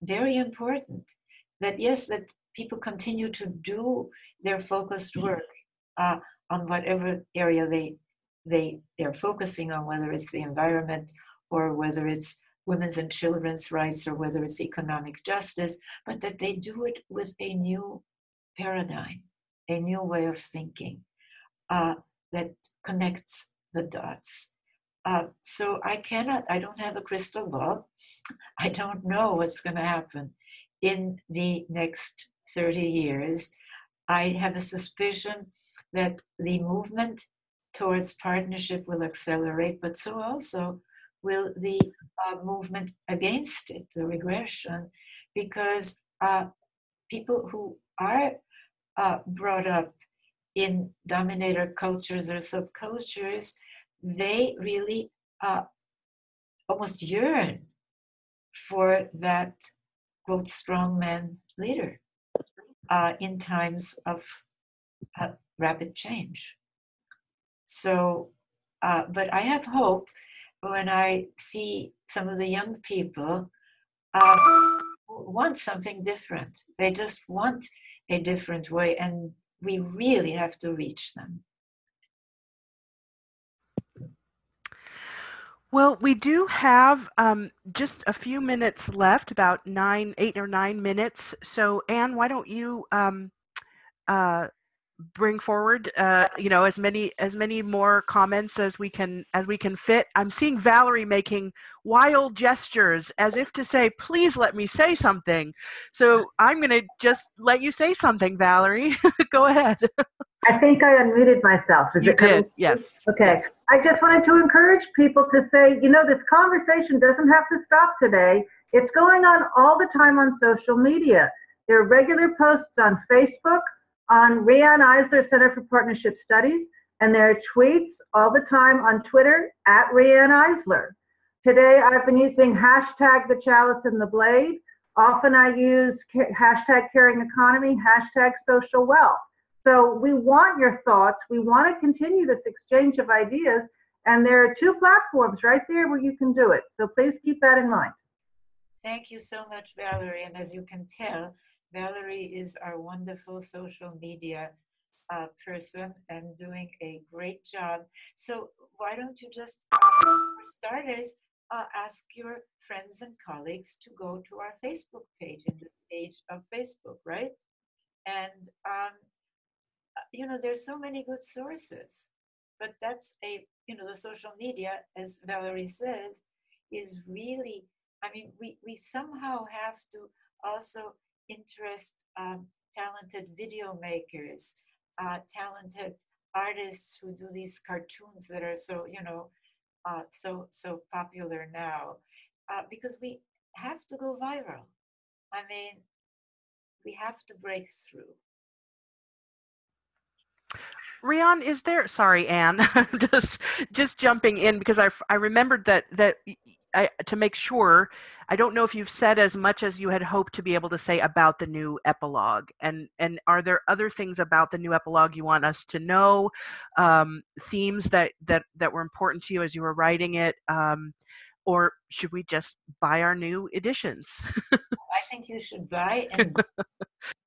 Very important that, yes, that people continue to do their focused work on whatever area they're focusing on, whether it's the environment or whether it's women's and children's rights or whether it's economic justice, but that they do it with a new paradigm, a new way of thinking that connects the dots. So I don't have a crystal ball. I don't know what's going to happen in the next 30 years. I have a suspicion that the movement towards partnership will accelerate, but so also will the movement against it, the regression, because people who are brought up in dominator cultures or subcultures, they really almost yearn for that, quote, strongman leader in times of rapid change. So, but I have hope when I see some of the young people who want something different. They just want a different way, and we really have to reach them. Well, we do have just a few minutes left, about 8 or 9 minutes. So, Anne, why don't you bring forward, as many more comments as we can fit. I'm seeing Valerie making wild gestures as if to say, "Please let me say something." So I'm going to just let you say something, Valerie. Go ahead. I think I unmuted myself. You did, yes. Okay. Yes. I just wanted to encourage people to say, this conversation doesn't have to stop today. It's going on all the time on social media. There are regular posts on Facebook, on Riane Eisler Center for Partnership Studies, and there are tweets all the time on Twitter at Riane Eisler. Today I've been using hashtag the Chalice and the Blade. Often I use hashtag caring economy, hashtag social wealth. So we want your thoughts. We want to continue this exchange of ideas, and there are 2 platforms right there where you can do it. So please keep that in mind. Thank you so much, Valerie. And as you can tell, Valerie is our wonderful social media person and doing a great job. So why don't you just, for starters, ask your friends and colleagues to go to our Facebook page, in the page of Facebook, right? And there's so many good sources, but that's the social media, as Valerie said, is really, we somehow have to also interest talented video makers, talented artists who do these cartoons that are so, so popular now, because we have to go viral. We have to break through. Riane, is there? Sorry, Anne, just jumping in because I remembered that to make sure I don't know if you've said as much as you had hoped to be able to say about the new epilogue. And are there other things about the new epilogue you want us to know? Themes that were important to you as you were writing it? Or should we just buy our new editions? I think you should buy and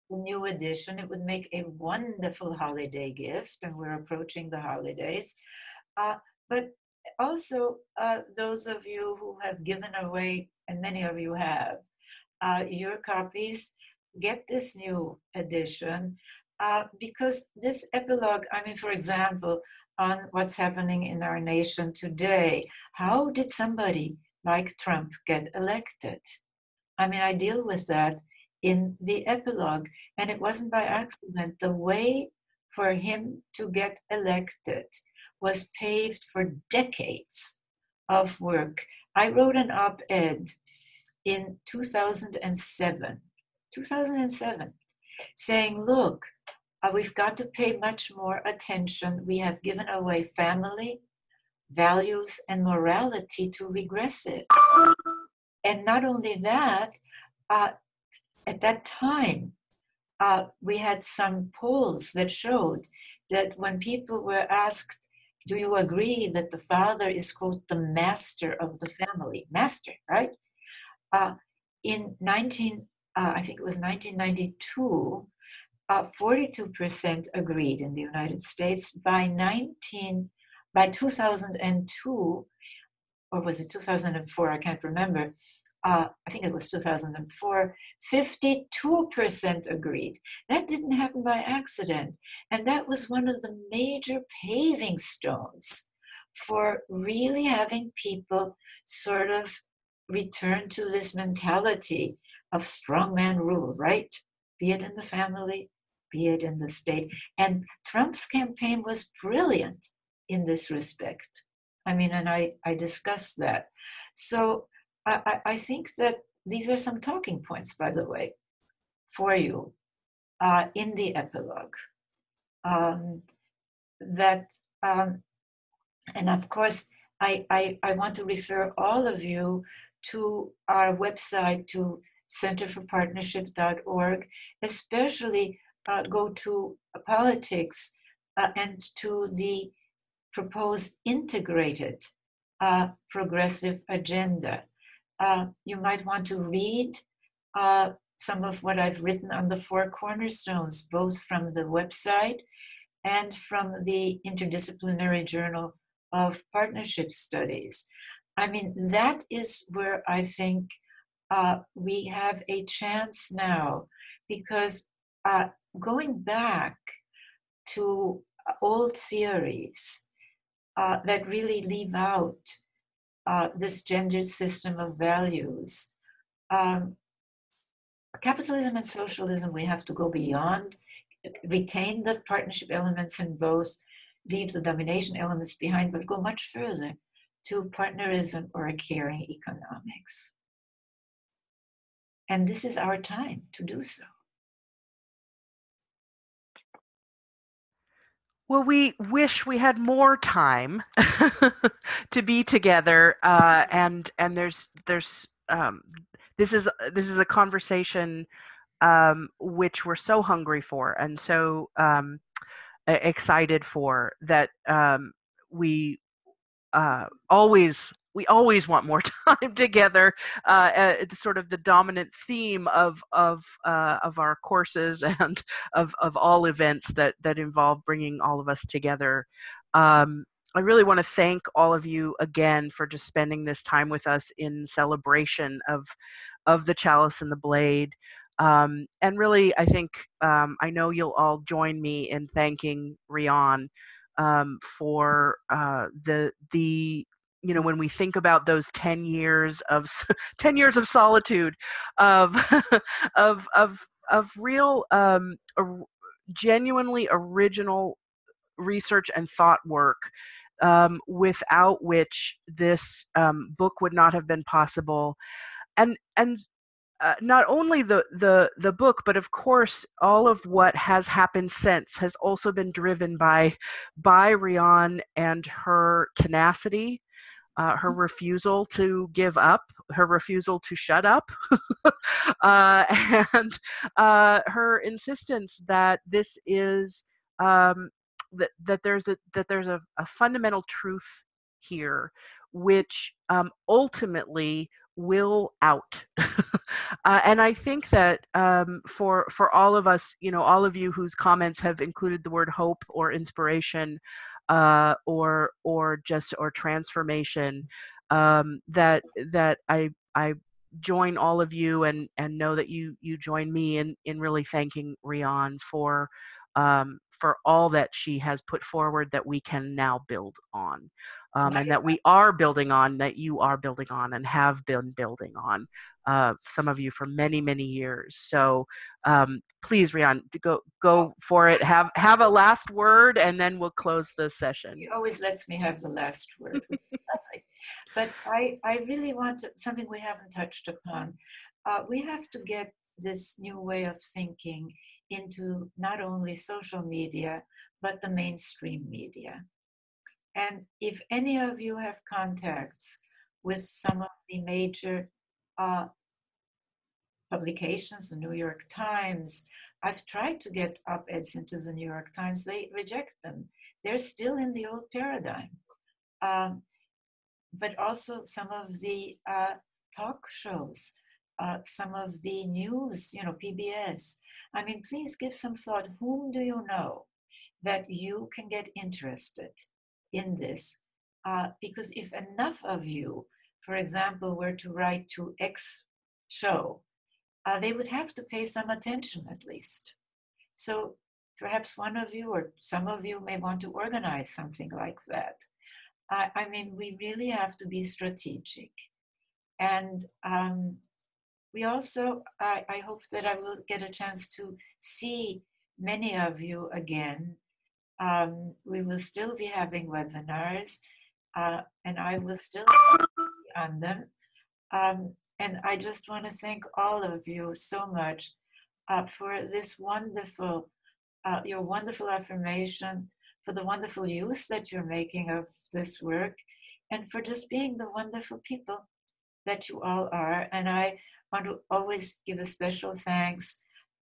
the new edition. It would make a wonderful holiday gift, and we're approaching the holidays. But also, those of you who have given away, and many of you have, your copies, get this new edition because this epilogue, I mean, for example, on what's happening in our nation today, how did somebody like Trump get elected? I mean, I deal with that in the epilogue, and it wasn't by accident. The way for him to get elected was paved for decades of work. I wrote an op-ed in 2007, saying, look, we've got to pay much more attention. We have given away family, values, and morality to regressives. And not only that, at that time, we had some polls that showed that when people were asked, do you agree that the father is, quote, the master of the family? Master, right? In I think it was 1992, 42% agreed in the United States. By 2002, or was it 2004? I can't remember. I think it was 2004, 52% agreed. That didn't happen by accident. And that was one of the major paving stones for really having people sort of return to this mentality of strongman rule, right? Be it in the family, be it in the state. And Trump's campaign was brilliant in this respect. I mean, and I discussed that. So I think that these are some talking points, by the way, for you in the epilogue. And of course, I want to refer all of you to our website, to centerforpartnership.org, especially go to politics and to the proposed integrated progressive agenda. You might want to read some of what I've written on the 4 cornerstones, both from the website and from the Interdisciplinary Journal of Partnership Studies. I mean, that is where I think we have a chance now, because going back to old theories that really leave out this gendered system of values. Capitalism and socialism, we have to go beyond, retain the partnership elements in both, leave the domination elements behind, but go much further to partnerism or a caring economics. And this is our time to do so. Well, we wish we had more time to be together, and there's this is a conversation which we're so hungry for and so excited for, that we always want more time together. It's sort of the dominant theme of our courses and of all events that involve bringing all of us together. I really want to thank all of you again for just spending this time with us in celebration of the Chalice and the Blade. And really, I think I know you'll all join me in thanking Riane for the when we think about those 10 years of 10 years of solitude, of of real genuinely original research and thought work, without which this book would not have been possible, and not only the book, but of course all of what has happened since has also been driven by Riane and her tenacity, her refusal to give up, her refusal to shut up, and her insistence that this is that there's a fundamental truth here, which ultimately will out. And I think that for all of us, all of you whose comments have included the word hope or inspiration, or transformation, that I join all of you and know that you join me in really thanking Riane for all that she has put forward, that we can now build on, and that we are building on, that you are building on and have been building on, some of you for many, many years. So please, Riane, go for it. Have a last word, and then we'll close the session. He always lets me have the last word. But I really want something we haven't touched upon. We have to get this new way of thinking into not only social media, but the mainstream media. And if any of you have contacts with some of the major publications, the New York Times, I've tried to get op-eds into the New York Times. They reject them. They're still in the old paradigm. But also some of the talk shows, some of the news, PBS. I mean, please give some thought. Whom do you know that you can get interested in this? Because if enough of you, for example, were to write to X show, they would have to pay some attention at least. So perhaps one of you or some of you may want to organize something like that. I mean, we really have to be strategic. And we also, I hope that I will get a chance to see many of you again. We will still be having webinars, and I will still be on them. And I just want to thank all of you so much for this wonderful, your wonderful affirmation, for the wonderful use that you're making of this work, and for just being the wonderful people that you all are. And I want to always give a special thanks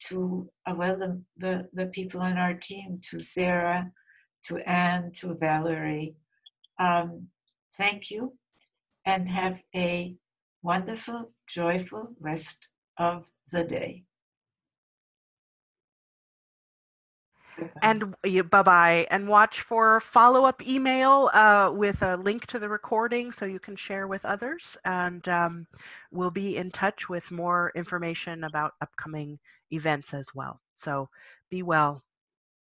to, the people on our team, to Sarah, to Anne, to Valerie. Thank you, and have a wonderful, joyful rest of the day. And bye-bye. And watch for follow-up email with a link to the recording so you can share with others. And we'll be in touch with more information about upcoming events as well. So be well.